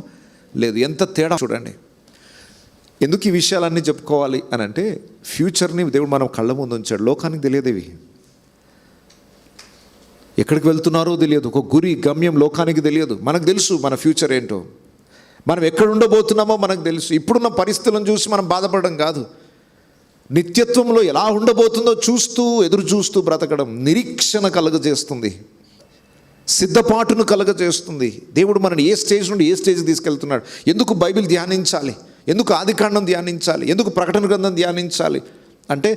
[SPEAKER 1] లేదు. ఎంత తేడా చూడండి. ఎందుకు ఈ విషయాలన్నీ చెప్పుకోవాలి అని అంటే, ఫ్యూచర్ని దేవుడు మనం కళ్ళ ముందు ఉంచాడు. లోకానికి తెలియదు ఇవి, ఎక్కడికి వెళ్తున్నారో తెలియదు, ఒక గురి గమ్యం లోకానికి తెలియదు. మనకు తెలుసు మన ఫ్యూచర్ ఏంటో, మనం ఎక్కడ ఉండబోతున్నామో మనకు తెలుసు. ఇప్పుడున్న పరిస్థితులను చూసి మనం బాధపడడం కాదు, నిత్యత్వంలో ఎలా ఉండబోతుందో చూస్తూ ఎదురు చూస్తూ బ్రతకడం నిరీక్షణ కలగజేస్తుంది, సిద్ధపాటును కలగజేస్తుంది. దేవుడు మనని ఏ స్టేజ్ నుండి ఏ స్టేజ్కి తీసుకెళ్తున్నాడు, ఎందుకు బైబిల్ ధ్యానించాలి, ఎందుకు ఆదికాండం ధ్యానించాలి, ఎందుకు ప్రకటన గ్రంథం ధ్యానించాలి అంటే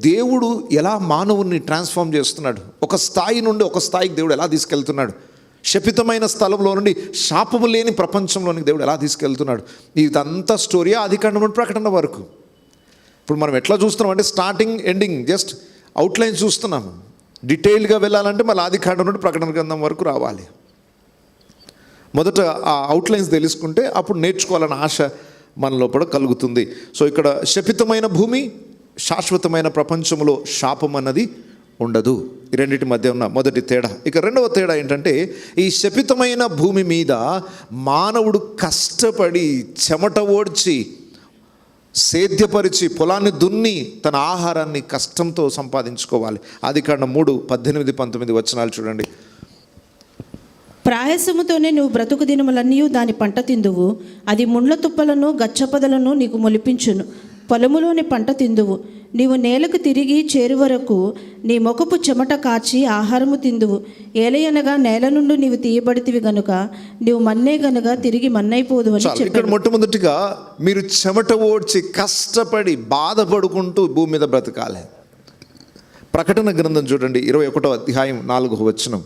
[SPEAKER 1] దేవుడు ఎలా మానవుని ట్రాన్స్ఫార్మ్ చేస్తున్నాడు, ఒక స్థాయి నుండి ఒక స్థాయికి దేవుడు ఎలా తీసుకెళ్తున్నాడు, శపితమైన స్థలంలో నుండి శాపము లేని ప్రపంచంలోనికి దేవుడు ఎలా తీసుకెళ్తున్నాడు, ఇదంతా స్టోరీ ఆదికాండం నుండి ప్రకటన వరకు. ఇప్పుడు మనం ఎట్లా చూస్తున్నాం అంటే స్టార్టింగ్ ఎండింగ్ జస్ట్ అవుట్లైన్ చూస్తున్నాము. డీటెయిల్గా వెళ్ళాలంటే మళ్ళీ ఆదికాండం నుండి ప్రకటన గ్రంథం వరకు రావాలి. మొదట ఆ అవుట్లైన్స్ తెలుసుకుంటే అప్పుడు నేర్చుకోవాలన్న ఆశ మన లోపల కలుగుతుంది. సో ఇక్కడ శపితమైన భూమి, శాశ్వతమైన ప్రపంచంలో శాపం అన్నది ఉండదు. ఈ రెండింటి మధ్య ఉన్న మొదటి తేడా. ఇక రెండవ తేడా ఏంటంటే ఈ శపితమైన భూమి మీద మానవుడు కష్టపడి చెమట ఓడ్చి సేద్యపరిచి పొలాన్ని దున్ని తన ఆహారాన్ని కష్టంతో సంపాదించుకోవాలి. ఆదికాండం 3:18-19 వచనాలు చూడండి.
[SPEAKER 2] ప్రయాసముతోనే నువ్వు బ్రతుకు దినములన్నీ దాని పంట తిందువు. అది ముండ్ల తుప్పలను గచ్చపదలను నీకు మొలిపించును. పొలములోని పంట తిందువు. నీవు నేలకు తిరిగి చేరు వరకు నీ మొకపు చెమట కాచి ఆహారము తిందువు. ఏలయనగా నేల నుండి నీవు తీయబడితివి గనుక నీవు మన్నే గనుక తిరిగి మన్నైపోదు అని
[SPEAKER 1] ఇక్కడ
[SPEAKER 2] చెప్పాడు.
[SPEAKER 1] మొట్టమొదటిగా మీరు చెమట ఓడ్చి కష్టపడి బాధపడుకుంటూ భూమి మీద బ్రతకాలి. ప్రకటన గ్రంథం చూడండి 21వ అధ్యాయం 4వ వచనం.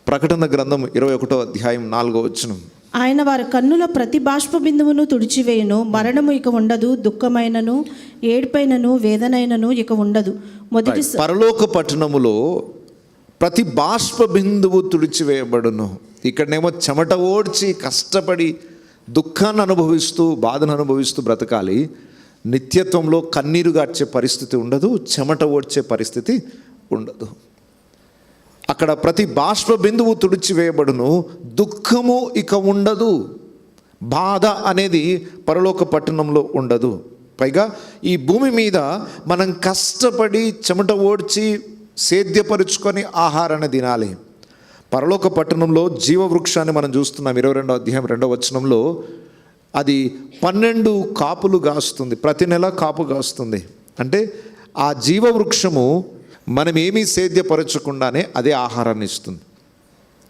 [SPEAKER 1] ప్రకటన గ్రంథం 21వ అధ్యాయం 4వ వచనం.
[SPEAKER 2] ఆయన వారి కన్నుల ప్రతి బాష్ప బిందువును తుడిచివేయును. మరణము ఇక ఉండదు, దుఃఖమైనను ఏడుపైనను వేదనైనను ఇక ఉండదు. మొదటి
[SPEAKER 1] పరలోక పట్టణములో ప్రతి బాష్ప బిందువు తుడిచివేయబడును. ఇక్కడనేమో చెమట ఓడ్చి కష్టపడి దుఃఖాన్ని అనుభవిస్తూ బాధను అనుభవిస్తూ బ్రతకాలి. నిత్యత్వంలో కన్నీరు గార్చే పరిస్థితి ఉండదు, చెమట ఓడ్చే పరిస్థితి ఉండదు. అక్కడ ప్రతి బాష్ప బిందువు తుడిచివేయబడును, దుఃఖము ఇక ఉండదు, బాధ అనేది పరలోక పట్టణంలో ఉండదు. పైగా ఈ భూమి మీద మనం కష్టపడి చెమట ఓడ్చి సేద్యపరుచుకొని ఆహారాన్ని తినాలి. పరలోక పట్టణంలో జీవవృక్షాన్ని మనం చూస్తున్నాం 22వ అధ్యాయం 2వ వచనంలో. అది 12 కాపులు కాస్తుంది, ప్రతి నెల కాపు కాస్తుంది. అంటే ఆ జీవవృక్షము మనం ఏమీ సేద్యపరచకుండానే అదే ఆహారాన్ని ఇస్తుంది.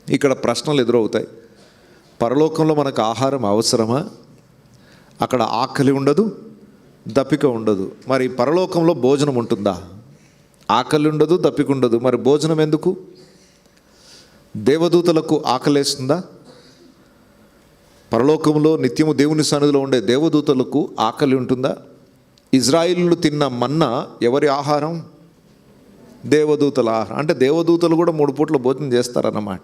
[SPEAKER 1] ఇక్కడ ప్రశ్నలు ఎదురవుతాయి. పరలోకంలో మనకు ఆహారం అవసరమా? అక్కడ ఆకలి ఉండదు, దప్పిక ఉండదు. మరి పరలోకంలో భోజనం ఉంటుందా? ఆకలి ఉండదు, దప్పిక ఉండదు, మరి భోజనం ఎందుకు? దేవదూతలకు ఆకలేస్తుందా? పరలోకంలో నిత్యము దేవుని సన్నిధిలో ఉండే దేవదూతలకు ఆకలి ఉంటుందా? ఇజ్రాయిలు తిన్న మన్నా ఎవరి ఆహారం? దేవదూతల ఆహారం. అంటే దేవదూతలు కూడా 3 పూట్ల భోజనం చేస్తారన్నమాట.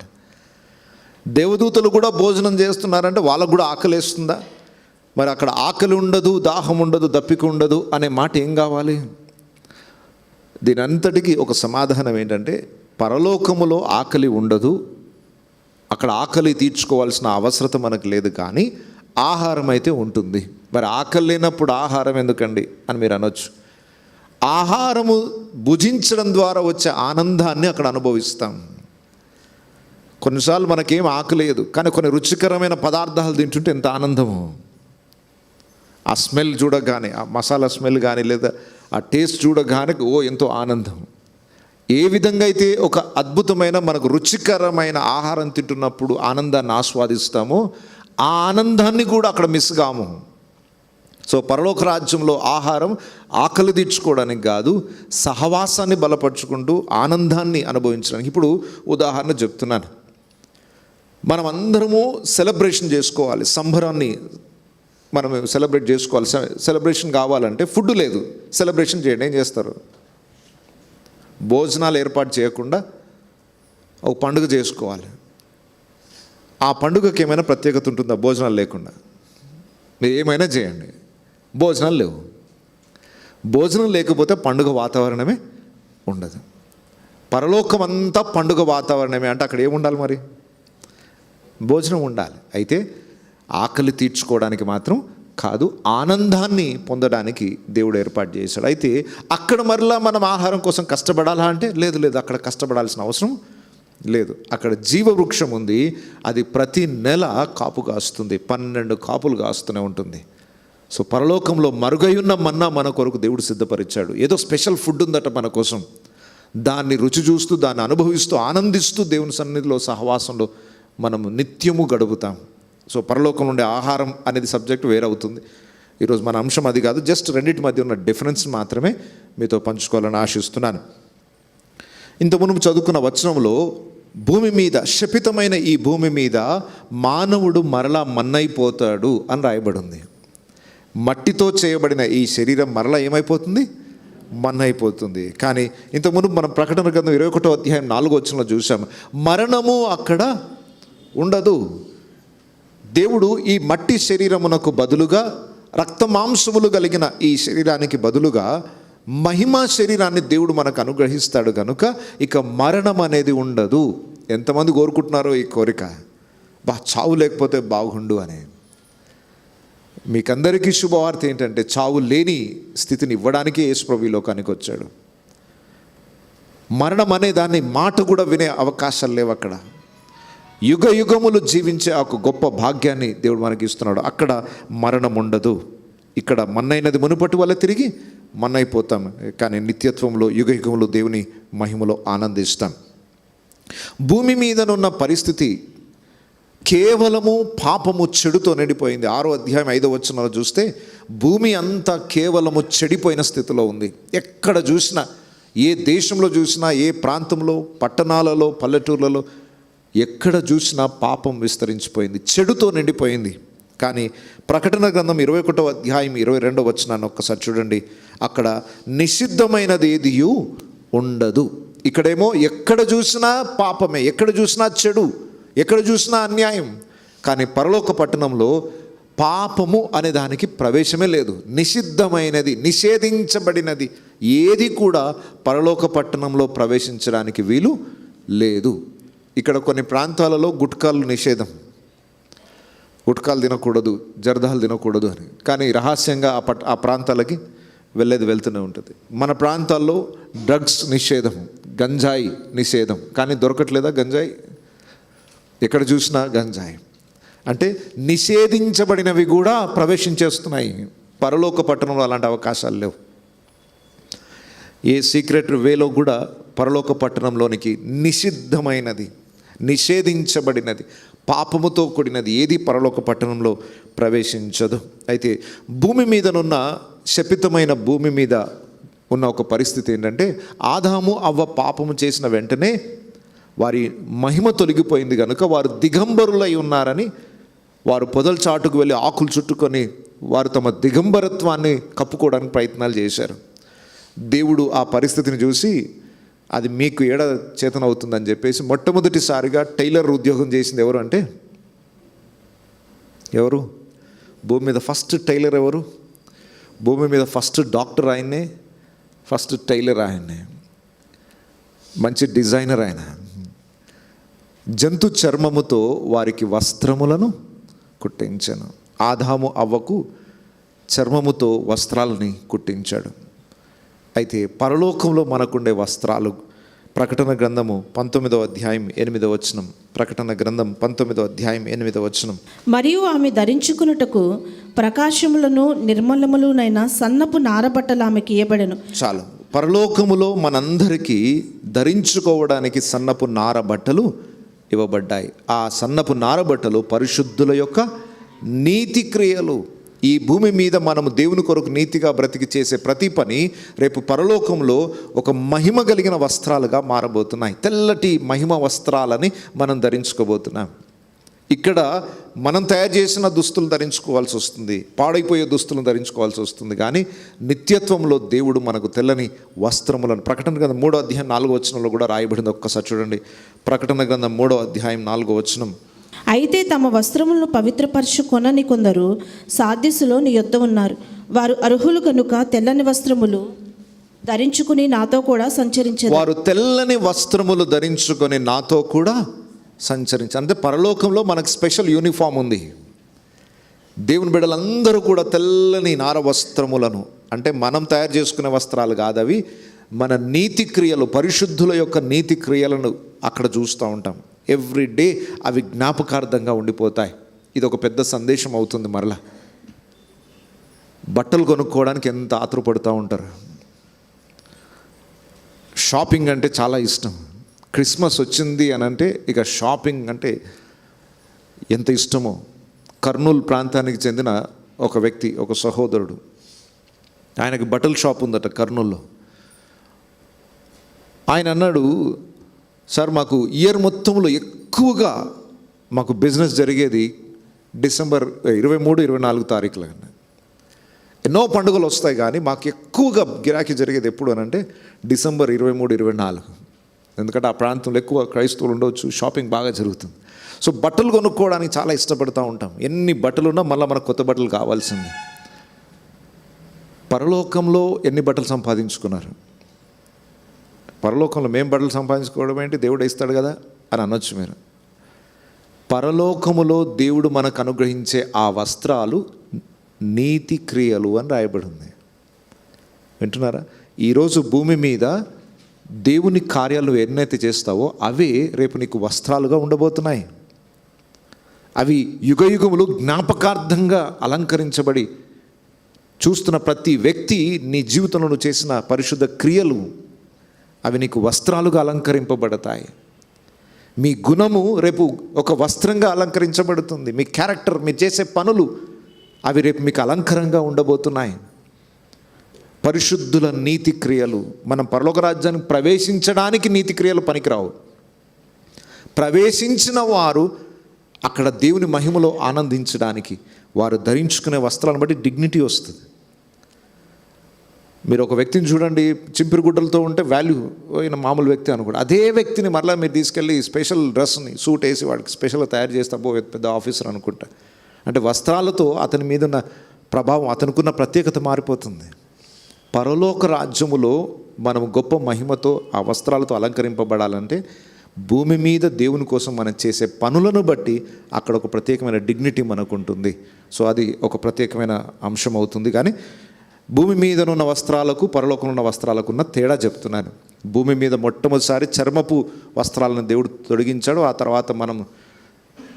[SPEAKER 1] దేవదూతలు కూడా భోజనం చేస్తున్నారంటే వాళ్ళకు కూడా ఆకలేస్తుందా? మరి అక్కడ ఆకలి ఉండదు, దాహం ఉండదు, దప్పిక ఉండదు అనే మాట ఏం కావాలి? దీని అంతటికీ ఒక సమాధానం ఏంటంటే పరలోకములో ఆకలి ఉండదు, అక్కడ ఆకలి తీర్చుకోవాల్సిన అవసరత మనకు లేదు, కానీ ఆహారం అయితే ఉంటుంది. మరి ఆకలి లేనప్పుడు ఆహారం ఎందుకండి అని మీరు అనొచ్చు. ఆహారము భుజించడం ద్వారా వచ్చే ఆనందాన్ని అక్కడ అనుభవిస్తాం. కొన్నిసార్లు మనకేం ఆకలేదు, కానీ కొన్ని రుచికరమైన పదార్థాలు తింటుంటే ఎంత ఆనందము. ఆ స్మెల్ చూడగానే, ఆ మసాలా స్మెల్ కానీ లేదా ఆ టేస్ట్ చూడగానే ఎంతో ఆనందం. ఏ విధంగా అయితే ఒక అద్భుతమైన మనకు రుచికరమైన ఆహారం తింటున్నప్పుడు ఆనందాన్ని ఆస్వాదిస్తామో ఆ ఆనందాన్ని కూడా అక్కడ మిస్ కాము. సో పరలోక రాజ్యంలో ఆహారం ఆకలి తీర్చుకోవడానికి కాదు, సహవాసాన్ని బలపరుచుకుంటూ ఆనందాన్ని అనుభవించడానికి. ఇప్పుడు ఉదాహరణ చెప్తున్నాను. మనం అందరము సెలబ్రేషన్ చేసుకోవాలి, సంబరాన్ని మనం సెలబ్రేట్ చేసుకోవాలి. సెలబ్రేషన్ కావాలంటే ఫుడ్ లేదు, సెలబ్రేషన్ చేయండి. ఏం చేస్తారు? భోజనాలు ఏర్పాటు చేయకుండా ఒక పండుగ చేసుకోవాలి. ఆ పండుగకి ఏమైనా ప్రత్యేకత ఉంటుందా భోజనాలు లేకుండా? మీరు ఏమైనా చేయండి, భోజనాలు లేవు. భోజనం లేకపోతే పండుగ వాతావరణమే ఉండదు. పరలోకం అంతా పండుగ వాతావరణమే అంటే అక్కడ ఏముండాలి? మరి భోజనం ఉండాలి. అయితే ఆకలి తీర్చుకోవడానికి మాత్రం కాదు, ఆనందాన్ని పొందడానికి దేవుడు ఏర్పాటు చేశాడు. అయితే అక్కడ మరలా మనం ఆహారం కోసం కష్టపడాలా అంటే లేదు, అక్కడ కష్టపడాల్సిన అవసరం లేదు. అక్కడ జీవవృక్షం ఉంది, అది ప్రతి నెల కాపు కాస్తుంది, 12 కాపులు కాస్తూనే ఉంటుంది. సో పరలోకంలో మరుగైయున్న మన్నా మన కొరకు దేవుడు సిద్ధపరిచాడు. ఏదో స్పెషల్ ఫుడ్ ఉందట మన కోసం. దాన్ని రుచి చూస్తూ, దాన్ని అనుభవిస్తూ, ఆనందిస్తూ దేవుని సన్నిధిలో సహవాసంలో మనము నిత్యము గడుపుతాం. సో పరలోకంలో ఉండే ఆహారం అనేది సబ్జెక్ట్ వేరవుతుంది. ఈరోజు మన అంశం అది కాదు, జస్ట్ రెండింటి మధ్య ఉన్న డిఫరెన్స్ మాత్రమే మీతో పంచుకోవాలని ఆశిస్తున్నాను. ఇంత మునుపు చదువుకున్న వచనంలో భూమి మీద, శపితమైన ఈ భూమి మీద మానవుడు మరలా మన్నైపోతాడు అని రాయబడి ఉంది. మట్టితో చేయబడిన ఈ శరీరం మరలా ఏమైపోతుంది? మన్నైపోతుంది. కానీ ఇంత మునుపు మనం ప్రకటన గ్రంథం 21వ అధ్యాయం 4వ వచనంలో చూసాం, మరణము అక్కడ ఉండదు. దేవుడు ఈ మట్టి శరీరమునకు బదులుగా, రక్త మాంసములు కలిగిన ఈ శరీరానికి బదులుగా మహిమా శరీరాన్ని దేవుడు మనకు అనుగ్రహిస్తాడు కనుక ఇక మరణం అనేది ఉండదు. ఎంతమంది కోరుకుంటున్నారో ఈ కోరిక, చావు లేకపోతే బాగుండు అని. మీకందరికీ శుభవార్త ఏంటంటే చావు లేని స్థితిని ఇవ్వడానికి యేసుప్రభు ఈ లోకానికి వచ్చాడు. మరణం అనే దాన్ని మాట కూడా వినే అవకాశాలు లేవు అక్కడ. యుగ యుగములు జీవించే ఒక గొప్ప భాగ్యాన్ని దేవుడు మనకి ఇస్తున్నాడు. అక్కడ మరణం ఉండదు. ఇక్కడ మన్నైనది మునుపటి వల్ల తిరిగి మన్నైపోతాం, కానీ నిత్యత్వంలో యుగ యుగములు దేవుని మహిమలో ఆనందిస్తాం. భూమి మీదనున్న పరిస్థితి కేవలము పాపము, చెడుతో నిండిపోయింది. 6వ అధ్యాయం 5వ వచనంలో చూస్తే భూమి అంతా కేవలము చెడిపోయిన స్థితిలో ఉంది. ఎక్కడ చూసినా, ఏ దేశంలో చూసినా, ఏ ప్రాంతంలో, పట్టణాలలో, పల్లెటూర్లలో ఎక్కడ చూసినా పాపం విస్తరించిపోయింది, చెడుతో నిండిపోయింది. కానీ ప్రకటన గ్రంథం 21వ అధ్యాయం 22వ వచనాన్ని ఒక్కసారి చూడండి. అక్కడ నిషిద్ధమైనది ఏదియూ ఉండదు. ఇక్కడేమో ఎక్కడ చూసినా పాపమే, ఎక్కడ చూసినా చెడు, ఎక్కడ చూసినా అన్యాయం. కానీ పరలోక పట్టణంలో పాపము అనే దానికి ప్రవేశమే లేదు. నిషిద్ధమైనది, నిషేధించబడినది ఏది కూడా పరలోక పట్టణంలో ప్రవేశించడానికి వీలు లేదు. ఇక్కడ కొన్ని ప్రాంతాలలో గుట్కాలు నిషేధం, గుట్కాలు తినకూడదు, జర్దాలు తినకూడదు అని. కానీ రహస్యంగా ఆ ప్రాంతాలకి వెళ్తూనే ఉంటుంది. మన ప్రాంతాల్లో డ్రగ్స్ నిషేధం, గంజాయి నిషేధం. కానీ దొరకట్లేదా గంజాయి? ఎక్కడ చూసినా గంజాయి. అంటే నిషేధించబడినవి కూడా ప్రవేశించేస్తున్నాయి. పరలోక పట్టణంలో అలాంటి అవకాశాలు లేవు. ఏ సీక్రెట్ వేలో కూడా పరలోక పట్టణంలోనికి నిషిద్ధమైనది, నిషేధించబడినది, పాపముతో కూడినది ఏది పరలోక పట్టణంలో ప్రవేశించదు. అయితే భూమి మీదనున్న, శపితమైన భూమి మీద ఉన్న ఒక పరిస్థితి ఏంటంటే, ఆదాము అవ్వ పాపము చేసిన వెంటనే వారి మహిమ తొలగిపోయింది కనుక వారు దిగంబరులై ఉన్నారని వారు పొదల చాటుకు వెళ్ళి ఆకులు చుట్టుకొని వారు తమ దిగంబరత్వాన్ని కప్పుకోవడానికి ప్రయత్నాలు చేశారు. దేవుడు ఆ పరిస్థితిని చూసి అది మీకు ఏడ చేతనవుతుందని చెప్పేసి మొట్టమొదటిసారిగా టైలర్ ఉద్యోగం చేసింది ఎవరు అంటే, ఎవరు? భూమి మీద ఫస్ట్ టైలర్ ఎవరు? భూమి మీద ఫస్ట్ డాక్టర్ ఆయన్నే, ఫస్ట్ టైలర్ ఆయన్నే, మంచి డిజైనర్ ఆయన. జంతు చర్మముతో వారికి వస్త్రములను కుట్టించాను. ఆదాము అవ్వకు చర్మముతో వస్త్రాలని కుట్టించాడు. అయితే పరలోకంలో మనకుండే వస్త్రాలు, ప్రకటన గ్రంథము 19వ అధ్యాయం 8వ వచనం, ప్రకటన గ్రంథం 19వ అధ్యాయం 8వ వచనం.
[SPEAKER 2] మరియు ఆమె ధరించుకున్నటకు ప్రకాశములను నిర్మలములునైన సన్నపు నారబట్టలు ఆమెకి ఇయ్యబడెను.
[SPEAKER 1] చాలు. పరలోకములో మనందరికీ ధరించుకోవడానికి సన్నపు నార బట్టలు ఇవ్వబడ్డాయి. ఆ సన్నపు నార బట్టలు పరిశుద్ధుల యొక్క నీతి క్రియలు. ఈ భూమి మీద మనము దేవుని కొరకు నీతిగా బ్రతికి చేసే ప్రతి పని రేపు పరలోకంలో ఒక మహిమ కలిగిన వస్త్రాలుగా మారబోతున్నాయి. తెల్లటి మహిమ వస్త్రాలని మనం ధరించుకోబోతున్నాం. ఇక్కడ మనం తయారు చేసిన దుస్తులు ధరించుకోవాల్సి వస్తుంది, పాడైపోయే దుస్తులను ధరించుకోవాల్సి వస్తుంది. కానీ నిత్యత్వంలో దేవుడు మనకు తెల్లని వస్త్రములను, ప్రకటన గ్రంథం 3వ అధ్యాయం 4వ వచనంలో కూడా రాయబడింది. ఒక్కసారి చూడండి. ప్రకటన గ్రంథం 3వ అధ్యాయం 4వ వచనం.
[SPEAKER 2] అయితే తమ వస్త్రములను పవిత్రపరచుకొనని కొందరు సాధ్యసులో నీ యొద్ద ఉన్నారు. వారు అర్హులు కనుక తెల్లని వస్త్రములు ధరించుకుని నాతో కూడా సంచరించారు.
[SPEAKER 1] వారు తెల్లని వస్త్రములు ధరించుకొని నాతో కూడా సంచరించారు. అంటే పరలోకంలో మనకు స్పెషల్ యూనిఫామ్ ఉంది. దేవుని బిడ్డలందరూ కూడా తెల్లని నార వస్త్రములను, అంటే మనం తయారు చేసుకునే వస్త్రాలు కాదు అవి, మన నీతి క్రియలు, పరిశుద్ధుల యొక్క నీతి క్రియలను అక్కడ చూస్తూ ఉంటాం. ఎవ్రీ డే అవి జ్ఞాపకార్థంగా ఉండిపోతాయి. ఇది ఒక పెద్ద సందేశం అవుతుంది. మరలా బట్టలు కొనుక్కోవడానికి ఎంత ఆతురపడుతూ ఉంటారు. షాపింగ్ అంటే చాలా ఇష్టం. క్రిస్మస్ వచ్చింది అని అంటే ఇక షాపింగ్ అంటే ఎంత ఇష్టమో. కర్నూలు ప్రాంతానికి చెందిన ఒక వ్యక్తి, ఒక సహోదరుడు, ఆయనకి బట్టల షాప్ ఉందట కర్నూల్లో. ఆయన అన్నాడు, సార్ మాకు ఇయర్ మొత్తంలో ఎక్కువగా మాకు బిజినెస్ జరిగేది డిసెంబర్ 23-24 తారీఖులు. ఎన్నో పండుగలు వస్తాయి కానీ మాకు ఎక్కువగా గిరాకీ జరిగేది ఎప్పుడు అని అంటే డిసెంబర్ 23-24. ఎందుకంటే ఆ ప్రాంతంలో ఎక్కువ క్రైస్తవులు ఉండవచ్చు, షాపింగ్ బాగా జరుగుతుంది. సో బట్టలు కొనుక్కోవడానికి చాలా ఇష్టపడుతూ ఉంటాం. ఎన్ని బట్టలు ఉన్నా మళ్ళీ మనకు కొత్త బట్టలు కావాల్సిందే. పరలోకంలో ఎన్ని బట్టలు సంపాదించుకున్నారు? పరలోకంలో మేము బట్టలు సంపాదించుకోవడం ఏంటి, దేవుడు ఇస్తాడు కదా అని అనొచ్చు మీరు. పరలోకములో దేవుడు మనకు అనుగ్రహించే ఆ వస్త్రాలు నీతి క్రియలు అని రాయబడి ఉంది. వింటున్నారా? ఈరోజు భూమి మీద దేవుని కార్యాలు ఎన్నైతే చేస్తావో అవే రేపు నీకు వస్త్రాలుగా ఉండబోతున్నాయి. అవి యుగయుగములు జ్ఞాపకార్థంగా అలంకరించబడి చూస్తున్న ప్రతి వ్యక్తి నీ జీవితంలో నువ్వు చేసిన పరిశుద్ధ క్రియలు అవి నీకు వస్త్రాలుగా అలంకరింపబడతాయి. మీ గుణము రేపు ఒక వస్త్రంగా అలంకరించబడుతుంది. మీ క్యారెక్టర్, మీరు చేసే పనులు అవి రేపు మీకు అలంకరంగా ఉండబోతున్నాయి. పరిశుద్ధుల నీతి క్రియలు. మనం పరలోక రాజ్యానికి ప్రవేశించడానికి నీతి క్రియలు పనికిరావు. ప్రవేశించిన వారు అక్కడ దేవుని మహిమలో ఆనందించడానికి వారు ధరించుకునే వస్త్రాలను బట్టి డిగ్నిటీ వస్తుంది. మీరు ఒక వ్యక్తిని చూడండి, చింపిరి గుడ్డలతో ఉంటే వాల్యూ అయిన మామూలు వ్యక్తి అనుకోండి. అదే వ్యక్తిని మరలా మీరు తీసుకెళ్ళి స్పెషల్ డ్రెస్ని, సూట్ వేసి వాడికి స్పెషల్గా తయారు చేస్తే పెద్ద ఆఫీసర్ అనుకుంటా. అంటే వస్త్రాలతో అతని మీద ఉన్న ప్రభావం, అతనికున్న ప్రత్యేకత మారిపోతుంది. పరలోక రాజ్యములో మనం గొప్ప మహిమతో ఆ వస్త్రాలతో అలంకరింపబడాలంటే భూమి మీద దేవుని కోసం మనం చేసే పనులను బట్టి అక్కడ ఒక ప్రత్యేకమైన డిగ్నిటీ మనకు ఉంటుంది. సో అది ఒక ప్రత్యేకమైన అంశం అవుతుంది. కానీ భూమి మీద ఉన్న వస్త్రాలకు పరలోకంలో ఉన్న వస్త్రాలకు ఉన్న తేడా చెప్తున్నాను. భూమి మీద మొట్టమొదటిసారి చర్మపు వస్త్రాలను దేవుడు తొలగించాడు. ఆ తర్వాత మనం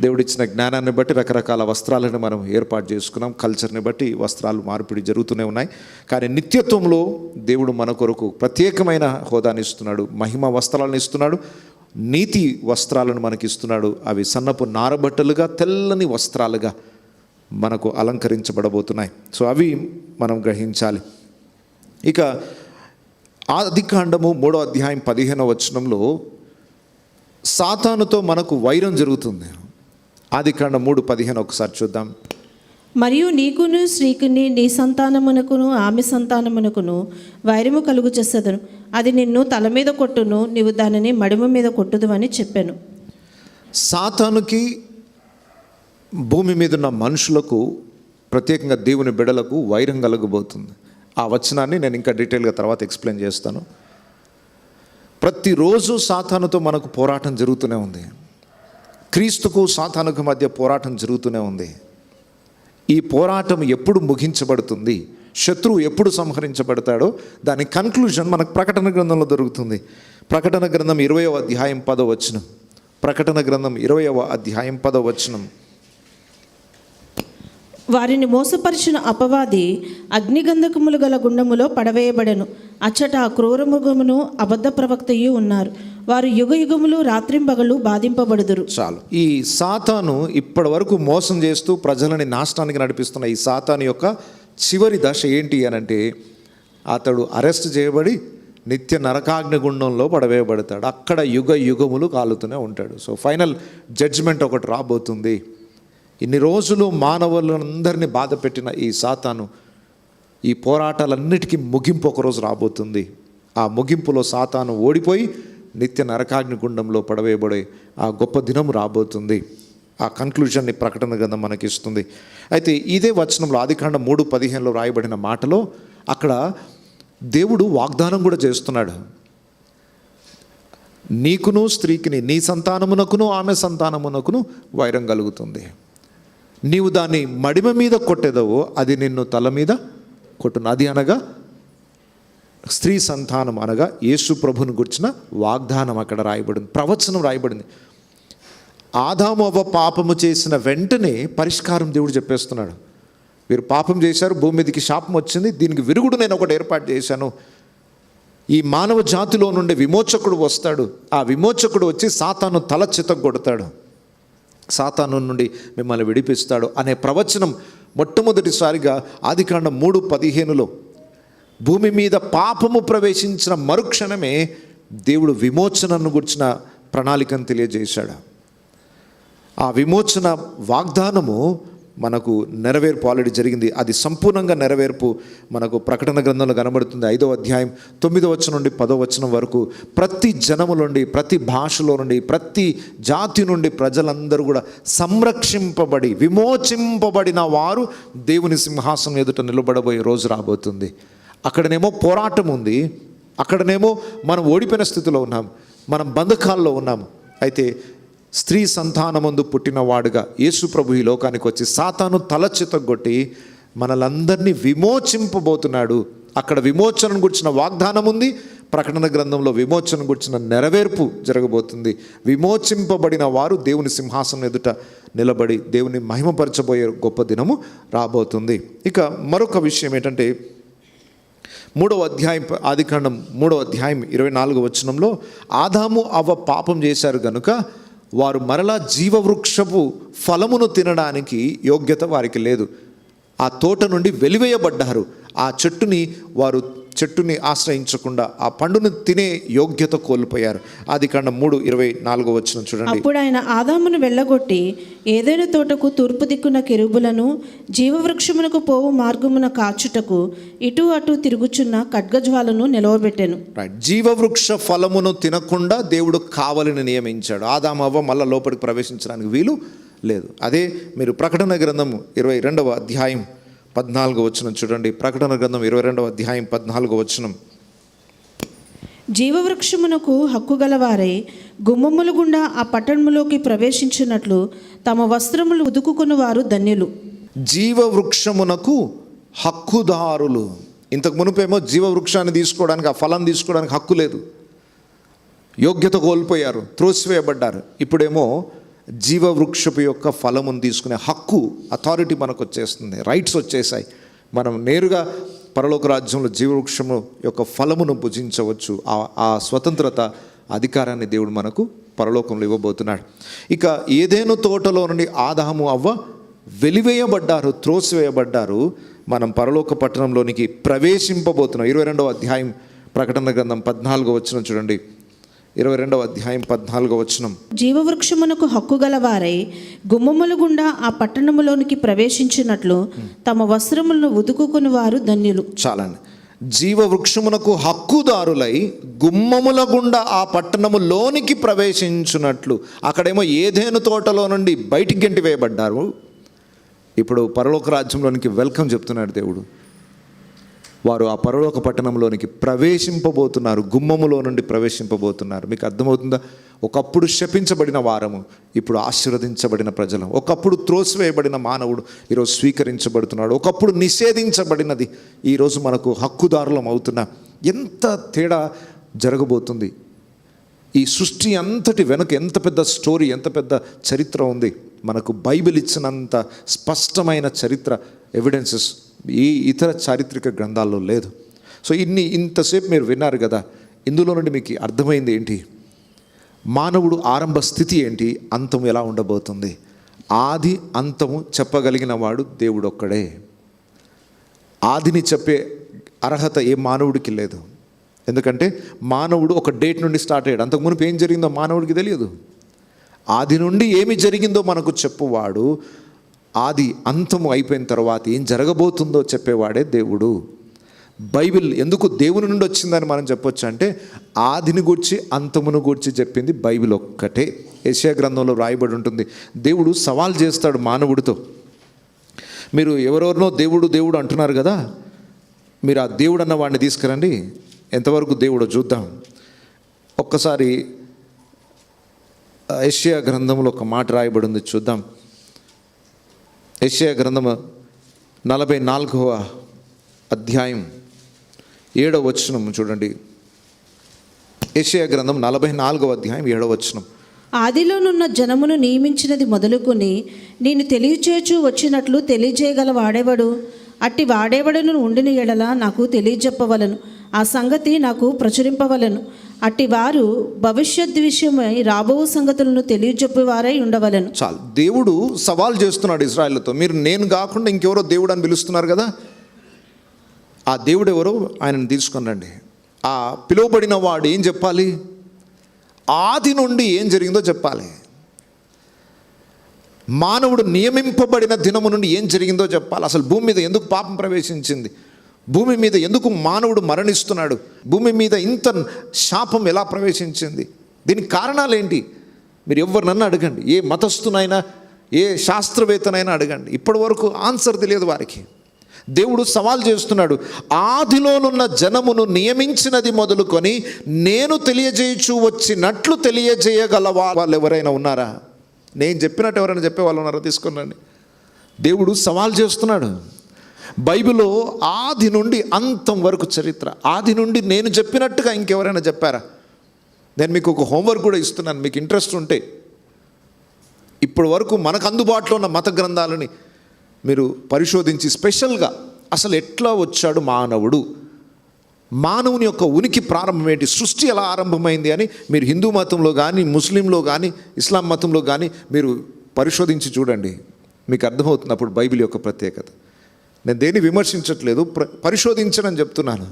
[SPEAKER 1] దేవుడిచ్చిన జ్ఞానాన్ని బట్టి రకరకాల వస్త్రాలను మనం ఏర్పాటు చేసుకున్నాం. కల్చర్ని బట్టి వస్త్రాలు మార్పిడి జరుగుతూనే ఉన్నాయి. కానీ నిత్యత్వంలో దేవుడు మన కొరకు ప్రత్యేకమైన హోదాని ఇస్తున్నాడు, మహిమ వస్త్రాలను ఇస్తున్నాడు, నీతి వస్త్రాలను మనకి ఇస్తున్నాడు. అవి సన్నపు నారబట్టలుగా, తెల్లని వస్త్రాలుగా మనకు అలంకరించబడబోతున్నాయి. సో అవి మనం గ్రహించాలి. ఇక ఆదికాండము 3వ అధ్యాయం 15వ వచనంలో సాతానుతో మనకు వైరం జరుగుతుంది. ఆదికాండం 3:15 ఒకసారి చూద్దాం.
[SPEAKER 2] మరియు నీకును స్త్రీకుని, నీ సంతానమునకును ఆమె సంతానమునకును వైరము కలుగు చేసేదను. అది నిన్ను తల మీద కొట్టును, నీవు దానిని మడిమ మీద కొట్టుదు అని చెప్పాను.
[SPEAKER 1] సాతానుకి భూమి మీద ఉన్న మనుషులకు, ప్రత్యేకంగా దేవుని బిడలకు వైరం కలగబోతుంది. ఆ వచనాన్ని నేను ఇంకా డీటెయిల్గా తర్వాత ఎక్స్ప్లెయిన్ చేస్తాను. ప్రతిరోజు సాతానుతో మనకు పోరాటం జరుగుతూనే ఉంది. క్రీస్తుకు సాతానుకు మధ్య పోరాటం జరుగుతూనే ఉంది. ఈ పోరాటం ఎప్పుడు ముగించబడుతుంది, శత్రువు ఎప్పుడు సంహరించబడతాడో దాని కన్క్లూజన్ మనకు ప్రకటన గ్రంథంలో దొరుకుతుంది. ప్రకటన గ్రంథం 20వ అధ్యాయం 10వ వచనం. ప్రకటన గ్రంథం 20వ అధ్యాయం 10వ వచనం.
[SPEAKER 2] వారిని మోసపరిచిన అపవాది అగ్నిగంధకములు గల గుండములో పడవేయబడెను. అచ్చట ఆ క్రూరముగమును అబద్ధ ప్రవక్తయు ఉన్నారు. వారు యుగయుగములు రాత్రింబగళ్ళు బాధింపబడుదురు.
[SPEAKER 1] చాలు. ఈ సాతాను ఇప్పటి వరకు మోసం చేస్తూ ప్రజలని నాశనానికి నడిపిస్తున్న ఈ సాతాను యొక్క చివరి దశ ఏంటి అనంటే, అతడు అరెస్ట్ చేయబడి నిత్య నరకాగ్ని గుండంలో పడవేయబడతాడు. అక్కడ యుగ యుగములు కాలుతూనే ఉంటాడు. సో ఫైనల్ జడ్జిమెంట్ ఒకటి రాబోతుంది. ఇన్ని రోజులు మానవులందరినీ బాధ పెట్టిన ఈ సాతాను, ఈ పోరాటాలన్నిటికీ ముగింపు ఒకరోజు రాబోతుంది. ఆ ముగింపులో సాతాను ఓడిపోయి నిత్య నరకాగ్ని గుండంలో పడవేయబడే ఆ గొప్ప దినం రాబోతుంది. ఆ కన్క్లూజన్ని ప్రకటన గ్రంథం మనకి ఇస్తుంది. అయితే ఇదే వచనంలో ఆదికాండం 3:15లో రాయబడిన మాటలో అక్కడ దేవుడు వాగ్దానం కూడా చేస్తున్నాడు. నీకును స్త్రీకిని, నీ సంతానమునకును ఆమె సంతానమునకును వైరం కలుగుతుంది. నీవు దాన్ని మడిమ మీద కొట్టేదవో అది నిన్ను తల మీద కొట్టును. అది అనగా స్త్రీ సంతానం అనగా యేసు ప్రభుని గురించిన వాగ్దానం అక్కడ రాయబడింది, ప్రవచనం రాయబడింది. ఆదాము అవ్వ పాపము చేసిన వెంటనే పరిష్కారం దేవుడు చెప్పేస్తున్నాడు. వీరు పాపం చేశారు, భూమి మీదకి శాపం వచ్చింది, దీనికి విరుగుడు నేను ఒకటి ఏర్పాటు చేశాను. ఈ మానవ జాతిలో నుండి విమోచకుడు వస్తాడు. ఆ విమోచకుడు వచ్చి సాతాను తల చితగొడతాడు, సాతాను నుండి మిమ్మల్ని విడిపిస్తాడు అనే ప్రవచనం మొట్టమొదటిసారిగా ఆదికాండం 3:15 భూమి మీద పాపము ప్రవేశించిన మరుక్షణమే దేవుడు విమోచనను గురించిన ప్రణాళికను తెలియజేశాడు. ఆ విమోచన వాగ్దానము మనకు నెరవేర్పు ఆల్రెడీ జరిగింది. అది సంపూర్ణంగా నెరవేర్పు మనకు ప్రకటన గ్రంథంలో కనబడుతుంది. 5వ అధ్యాయం 9వ వచనం నుండి 10వ వచనం వరకు ప్రతి జనము నుండి, ప్రతి భాషలో నుండి, ప్రతి జాతి నుండి ప్రజలందరూ కూడా సంరక్షింపబడి విమోచింపబడిన వారు దేవుని సింహాసనం ఎదుట నిలబడబోయే రోజు రాబోతుంది. అక్కడనేమో పోరాటం ఉంది, అక్కడనేమో మనం ఓడిపోయిన స్థితిలో ఉన్నాం, మనం బంధకాల్లో ఉన్నాం. అయితే స్త్రీ సంతానమందు పుట్టినవాడుగా యేసు ప్రభు ఈ లోకానికి వచ్చి సాతాను తల చితగొట్టి మనలందరినీ విమోచింపబోతున్నాడు. అక్కడ విమోచన గురించిన వాగ్దానం ఉంది, ప్రకటన గ్రంథంలో విమోచన గురించిన నెరవేర్పు జరగబోతుంది. విమోచింపబడిన వారు దేవుని సింహాసనం ఎదుట నిలబడి దేవుని మహిమపరచబోయే గొప్ప దినము రాబోతుంది. ఇక మరొక విషయం ఏంటంటే 3వ అధ్యాయం ఆదికాండం 3వ అధ్యాయం 24వ వచనంలో ఆదాము అవ్వ పాపం చేశారు గనుక వారు మరలా జీవవృక్షపు ఫలమును తినడానికి యోగ్యత వారికి లేదు. ఆ తోట నుండి వెలివేయబడ్డారు. ఆ చెట్టుని ఆశ్రయించకుండా ఆ పండును తినే యోగ్యత కోల్పోయారు. ఆదికాండం 3:24 వచనం చూడండి.
[SPEAKER 2] అప్పుడు ఆయన ఆదామును వెళ్ళగొట్టి ఏదైనా తోటకు తూర్పు దిక్కున కెరూబులను జీవవృక్షమునకు పోవు మార్గమున కాచుటకు ఇటు అటు తిరుగుచున్న ఖడ్గజ్వాలను నిలవబెట్టెను.
[SPEAKER 1] జీవవృక్ష ఫలమును తినకుండా దేవుడు కావలిని నియమించాడు. ఆదాము అవ్వ మళ్ళా లోపలికి ప్రవేశించడానికి వీలు లేదు. అదే మీరు ప్రకటన గ్రంథం 22వ అధ్యాయం 14వ వచనం చూడండి. ప్రకటన గ్రంథం 22వ అధ్యాయం 14వ వచనం.
[SPEAKER 2] జీవవృక్షమునకు హక్కు గలవారై గుమ్మముల గుండా ఆ పట్టణములోకి ప్రవేశించినట్లు తమ వస్త్రములు ఉదుకుకుని వారు ధన్యులు.
[SPEAKER 1] జీవవృక్షమునకు హక్కుదారులు. ఇంతకు మునుపేమో జీవవృక్షాన్ని తీసుకోవడానికి, ఆ ఫలం తీసుకోవడానికి హక్కు లేదు, యోగ్యత కోల్పోయారు, త్రోసివేయబడ్డారు. ఇప్పుడేమో జీవవృక్షపు యొక్క ఫలమును తీసుకునే హక్కు, అథారిటీ మనకు వచ్చేస్తుంది, రైట్స్ వచ్చేసాయి. మనం నేరుగా పరలోక రాజ్యంలో జీవవృక్షము యొక్క ఫలమును భుజించవచ్చు. ఆ స్వతంత్రత, అధికారాన్ని దేవుడు మనకు పరలోకంలో ఇవ్వబోతున్నాడు. ఇక ఏదేను తోటలో నుండి ఆదాము అవ్వ వెలివేయబడ్డారు, త్రోసివేయబడ్డారు. మనం పరలోక పట్టణంలోనికి ప్రవేశింపబోతున్నాం. 22వ అధ్యాయం ప్రకటన గ్రంథం 14వ వచనం చూడండి. 22వ అధ్యాయం 14వ వచనం.
[SPEAKER 2] జీవవృక్షమునకు హక్కు గలవారై గుమ్మముల గుండా ఆ పట్టణములోనికి ప్రవేశించినట్లు తమ వస్త్రములను ఉతుకుకుని వారు ధన్యులు.
[SPEAKER 1] చాలండి. జీవవృక్షమునకు హక్కుదారులై గుమ్మముల గుండా ఆ పట్టణములోనికి ప్రవేశించినట్లు. అక్కడేమో ఏదేను తోటలో నుండి బయటికి గెంటి వేయబడ్డారు. ఇప్పుడు పరలోక రాజ్యంలోనికి వెల్కమ్ చెప్తున్నాడు దేవుడు. వారు ఆ పరలోక పట్టణంలోనికి ప్రవేశింపబోతున్నారు, గుమ్మములో నుండి ప్రవేశింపబోతున్నారు. మీకు అర్థమవుతుందా? ఒకప్పుడు శపించబడిన వారము, ఇప్పుడు ఆశీర్వదించబడిన ప్రజలం. ఒకప్పుడు త్రోసివేయబడిన మానవుడు ఈరోజు స్వీకరించబడుతున్నాడు. ఒకప్పుడు నిషేధించబడినది ఈరోజు మనకు హక్కుదారులం అవుతున్నా. ఎంత తేడా జరగబోతుంది! ఈ సృష్టి అంతటి వెనుక ఎంత పెద్ద స్టోరీ, ఎంత పెద్ద చరిత్ర ఉంది. మనకు బైబిల్ ఇచ్చినంత స్పష్టమైన చరిత్ర, ఎవిడెన్సెస్ ఈ ఇతర చారిత్రక గ్రంథాల్లో లేదు. సో ఇంతసేపు మీరు విన్నారు కదా, ఇందులో నుండి మీకు అర్థమైంది ఏంటి? మానవుడు ఆరంభ స్థితి ఏంటి, అంతం ఎలా ఉండబోతుంది? ఆది అంతము చెప్పగలిగిన వాడు దేవుడు ఒక్కడే. ఆదిని చెప్పే అర్హత ఏ మానవుడికి లేదు. ఎందుకంటే మానవుడు ఒక డేట్ నుండి స్టార్ట్ అయ్యాడు. అంతకు మునుపు ఏం జరిగిందో మానవుడికి తెలియదు. ఆది నుండి ఏమి జరిగిందో మనకు చెప్పువాడు, ఆది అంతము అయిపోయిన తర్వాత ఏం జరగబోతుందో చెప్పేవాడే దేవుడు. బైబిల్ ఎందుకు దేవుని నుండి వచ్చిందని మనం చెప్పొచ్చు అంటే, ఆదిని గూర్చి అంతమును గూర్చి చెప్పింది బైబిల్ ఒక్కటే. యెషయా గ్రంథంలో రాయబడి ఉంటుంది. దేవుడు సవాల్ చేస్తాడు మానవుడితో. మీరు ఎవరెవరినో దేవుడు దేవుడు అంటున్నారు కదా, మీరు ఆ దేవుడు అన్న వాడిని తీసుకురండి, ఎంతవరకు దేవుడో చూద్దాం. ఒక్కసారి యెషయా గ్రంథంలో ఒక మాట రాయబడి ఉంది, చూద్దాం. యెషయా గ్రంథము 44వ అధ్యాయం 7వ వచనం చూడండి. యెషయా గ్రంథం 44వ అధ్యాయం 7వ వచనం.
[SPEAKER 2] ఆదిలోనున్న జనమును నియమించినది మొదలుకొని నేను తెలియచేయచూ వచ్చినట్లు తెలియజేయగల వాడేవాడు, అట్టి వాడేవాడును ఉండిన ఎడల నాకు తెలియజెప్పవలను, ఆ సంగతి నాకు ప్రచురింపవలను. అట్టి వారు భవిష్యత్ విషయమై రాబో సంగతులను తెలియజెప్పువారై ఉండవలెను.
[SPEAKER 1] చాలు. దేవుడు సవాల్ చేస్తున్నాడు ఇశ్రాయేలుతో. మీరు నేను కాకుండా ఇంకెవరో దేవుడు అని పిలుస్తున్నారు కదా, ఆ దేవుడు ఎవరో ఆయనను తీసుకునండి. ఆ పిలువబడిన వాడు ఏం చెప్పాలి? ఆది నుండి ఏం జరిగిందో చెప్పాలి. మానవుడు నియమింపబడిన దినము నుండి ఏం జరిగిందో చెప్పాలి. అసలు భూమి మీద ఎందుకు పాపం ప్రవేశించింది, భూమి మీద ఎందుకు మానవుడు మరణిస్తున్నాడు, భూమి మీద ఇంత శాపం ఎలా ప్రవేశించింది, దీనికి కారణాలు ఏంటి? మీరు ఎవరినన్నా అడగండి, ఏ మతస్థునైనా ఏ శాస్త్రవేత్తనైనా అడగండి, ఇప్పటి వరకు ఆన్సర్ తెలియదు వారికి. దేవుడు సవాల్ చేస్తున్నాడు, ఆదిలోనున్న జనమును నియమించినది మొదలుకొని నేను తెలియజేయచూ వచ్చినట్లు తెలియజేయగల వాళ్ళు ఎవరైనా ఉన్నారా? నేను చెప్పినట్టు ఎవరైనా చెప్పే వాళ్ళు ఉన్నారో తీసుకున్నాండి. దేవుడు సవాల్ చేస్తున్నాడు. బైబిల్లో ఆది నుండి అంతం వరకు చరిత్ర, ఆది నుండి నేను చెప్పినట్టుగా ఇంకెవరైనా చెప్పారా? నేను మీకు ఒక హోంవర్క్ కూడా ఇస్తున్నాను, మీకు ఇంట్రెస్ట్ ఉంటే ఇప్పటి వరకు మనకు అందుబాటులో ఉన్న మత గ్రంథాలని మీరు పరిశోధించి స్పెషల్గా అసలు ఎట్లా వచ్చాడు మానవుడు, మానవుని యొక్క ఉనికి ప్రారంభం ఏంటి, సృష్టి ఎలా ఆరంభమైంది అని మీరు హిందూ మతంలో కానీ ముస్లింలో కానీ ఇస్లాం మతంలో కానీ మీరు పరిశోధించి చూడండి, మీకు అర్థమవుతుంది అప్పుడు బైబిల్ యొక్క ప్రత్యేకత. నేను దేన్ని విమర్శించట్లేదు, పరిశోధించనని చెప్తున్నాను.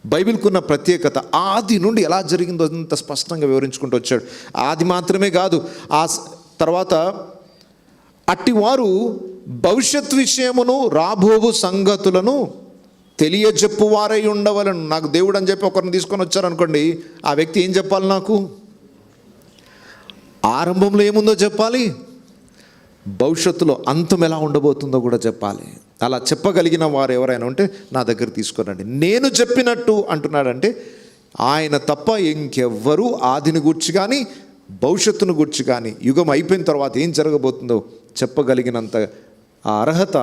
[SPEAKER 1] బైబిల్కున్న ప్రత్యేకత ఆది నుండి ఎలా జరిగిందో అంత స్పష్టంగా వివరించుకుంటూ వచ్చాడు. ఆది మాత్రమే కాదు, ఆ తర్వాత అట్టివారు భవిష్యత్ విషయమును రాబోవు సంగతులను తెలియజెప్పువారై ఉండవలను. నాకు దేవుడు అని చెప్పి ఒకరిని తీసుకొని వచ్చారనుకోండి, ఆ వ్యక్తి ఏం చెప్పాలి? నాకు ఆరంభంలో ఏముందో చెప్పాలి, భవిష్యత్తులో అంతం ఎలా ఉండబోతుందో కూడా చెప్పాలి. అలా చెప్పగలిగిన వారు ఎవరైనా ఉంటే నా దగ్గర తీసుకురండి. నేను చెప్పినట్టు అంటున్నాడంటే ఆయన తప్ప ఇంకెవ్వరూ ఆదిని గూర్చి కానీ భవిష్యత్తును గూర్చి కానీ యుగం అయిపోయిన తర్వాత ఏం జరగబోతుందో చెప్పగలిగినంత ఆ అర్హత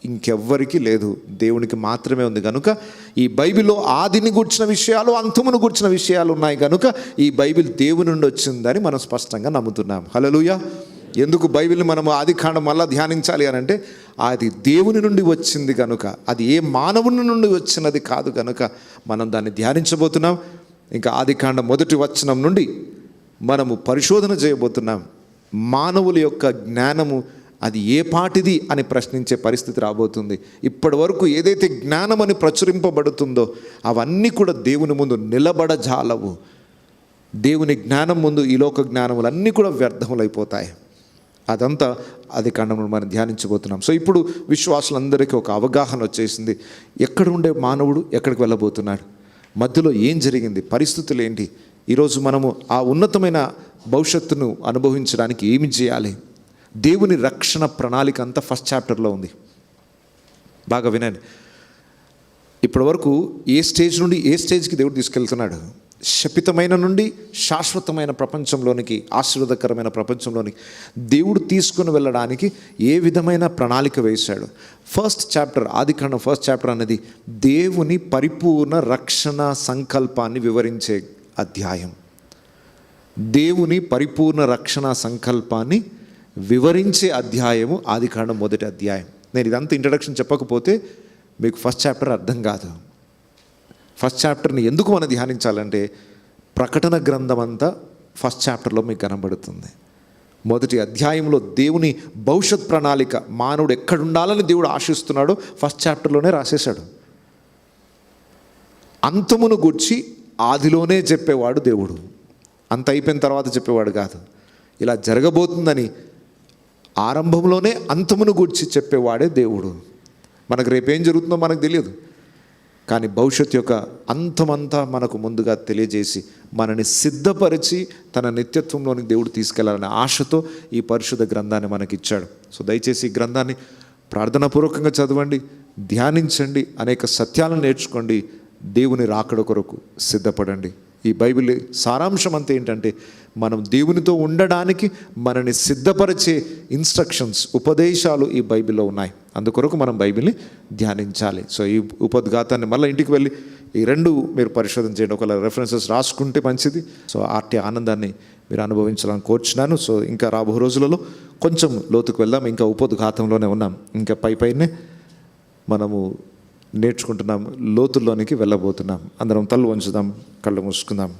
[SPEAKER 1] ఇంకెవ్వరికి లేదు, దేవునికి మాత్రమే ఉంది. కనుక ఈ బైబిల్లో ఆదిని గూర్చిన విషయాలు అంతమును గూర్చిన విషయాలు ఉన్నాయి కనుక ఈ బైబిల్ దేవుని నుండి వచ్చిందని మనం స్పష్టంగా నమ్ముతున్నాం. హల్లెలూయా. ఎందుకు బైబిల్ని మనం ఆదికాండం మళ్ళా ధ్యానించాలి అని అంటే అది దేవుని నుండి వచ్చింది కనుక, అది ఏ మానవుని నుండి వచ్చినది కాదు కనుక మనం దాన్ని ధ్యానించబోతున్నాం. ఇంకా ఆదికాండం 1వ వచనం నుండి మనము పరిశోధన చేయబోతున్నాం. మానవుల యొక్క జ్ఞానము అది ఏ పాటిది అని ప్రశ్నించే పరిస్థితి రాబోతుంది. ఇప్పటి వరకు ఏదైతే జ్ఞానం అని ప్రచురింపబడుతుందో అవన్నీ కూడా దేవుని ముందు నిలబడజాలవు. దేవుని జ్ఞానం ముందు ఈ లోక జ్ఞానములన్నీ కూడా వ్యర్థములైపోతాయి. అదంతా అది కాండంలో మనం ధ్యానించబోతున్నాం. సో ఇప్పుడు విశ్వాసులందరికీ ఒక అవగాహన వచ్చేసింది, ఎక్కడ ఉండే మానవుడు ఎక్కడికి వెళ్ళబోతున్నాడు, మధ్యలో ఏం జరిగింది, పరిస్థితులు ఏంటి. ఈరోజు మనము ఆ ఉన్నతమైన భవిష్యత్తును అనుభవించడానికి ఏమి చేయాలి, దేవుని రక్షణ ప్రణాళిక అంతా ఫస్ట్ చాప్టర్లో ఉంది. బాగా వినండి. ఇప్పటి వరకు ఏ స్టేజ్ నుండి ఏ స్టేజ్కి దేవుడు తీసుకెళ్తున్నాడు, శపితమైన నుండి శాశ్వతమైన ప్రపంచంలోనికి, ఆశీర్వాదకరమైన ప్రపంచంలోనికి దేవుడు తీసుకుని వెళ్ళడానికి ఏ విధమైన ప్రణాళిక వేశాడు. ఫస్ట్ చాప్టర్ ఆదికాండం ఫస్ట్ చాప్టర్ అనేది దేవుని పరిపూర్ణ రక్షణ సంకల్పాన్ని వివరించే అధ్యాయం. దేవుని పరిపూర్ణ రక్షణ సంకల్పాన్ని వివరించే అధ్యాయము ఆదికాండం 1వ అధ్యాయం. నేను ఇదంతా ఇంట్రడక్షన్ చెప్పకపోతే మీకు ఫస్ట్ చాప్టర్ అర్థం కాదు. ఫస్ట్ చాప్టర్ని ఎందుకు మనం ధ్యానించాలంటే ప్రకటన గ్రంథం అంతా ఫస్ట్ చాప్టర్లో మీకు కనబడుతుంది. 1వ అధ్యాయంలో దేవుని భవిష్యత్ ప్రణాళిక, మానవుడు ఎక్కడుండాలని దేవుడు ఆశిస్తున్నాడో ఫస్ట్ చాప్టర్లోనే రాసేశాడు. అంతమును గూర్చి ఆదిలోనే చెప్పేవాడు దేవుడు, అంత అయిపోయిన తర్వాత చెప్పేవాడు కాదు. ఇలా జరగబోతుందని ఆరంభంలోనే అంతమును గూర్చి చెప్పేవాడే దేవుడు. మనకు రేపేం జరుగుతుందో మనకు తెలియదు, కానీ భవిష్యత్తు యొక్క అంతమంతా మనకు ముందుగా తెలియజేసి మనని సిద్ధపరిచి తన నిత్యత్వంలోనికి దేవుడు తీసుకెళ్లాలనే ఆశతో ఈ పరిశుద్ధ గ్రంథాన్ని మనకిచ్చాడు. సో దయచేసి ఈ గ్రంథాన్ని ప్రార్థనాపూర్వకంగా చదవండి, ధ్యానించండి, అనేక సత్యాలను నేర్చుకోండి, దేవుని రాకడ కొరకు సిద్ధపడండి. ఈ బైబిల్ సారాంశం అంతా ఏంటంటే మనం దేవునితో ఉండడానికి మనని సిద్ధపరిచే ఇన్స్ట్రక్షన్స్, ఉపదేశాలు ఈ బైబిల్లో ఉన్నాయి. అందుకొరకు మనం బైబిల్ని ధ్యానించాలి. సో ఈ ఉపోద్ఘాతాన్ని మళ్ళీ ఇంటికి వెళ్ళి ఈ 2 మీరు పరిశోధన చేయండి, ఒకవేళ రెఫరెన్సెస్ రాసుకుంటే మంచిది. సో ఆర్టి ఆనందాన్ని మీరు అనుభవించాలని కోరుచున్నాను. సో ఇంకా రాబో రోజులలో కొంచెం లోతుకు వెళ్దాం. ఇంకా ఉపోద్ఘాతంలోనే ఉన్నాం, ఇంకా పైనే మనము నేర్చుకుంటున్నాం, లోతుల్లోనికి వెళ్ళబోతున్నాం. అందరం తల్లు వంచుదాం, కళ్ళు మూసుకుందాం.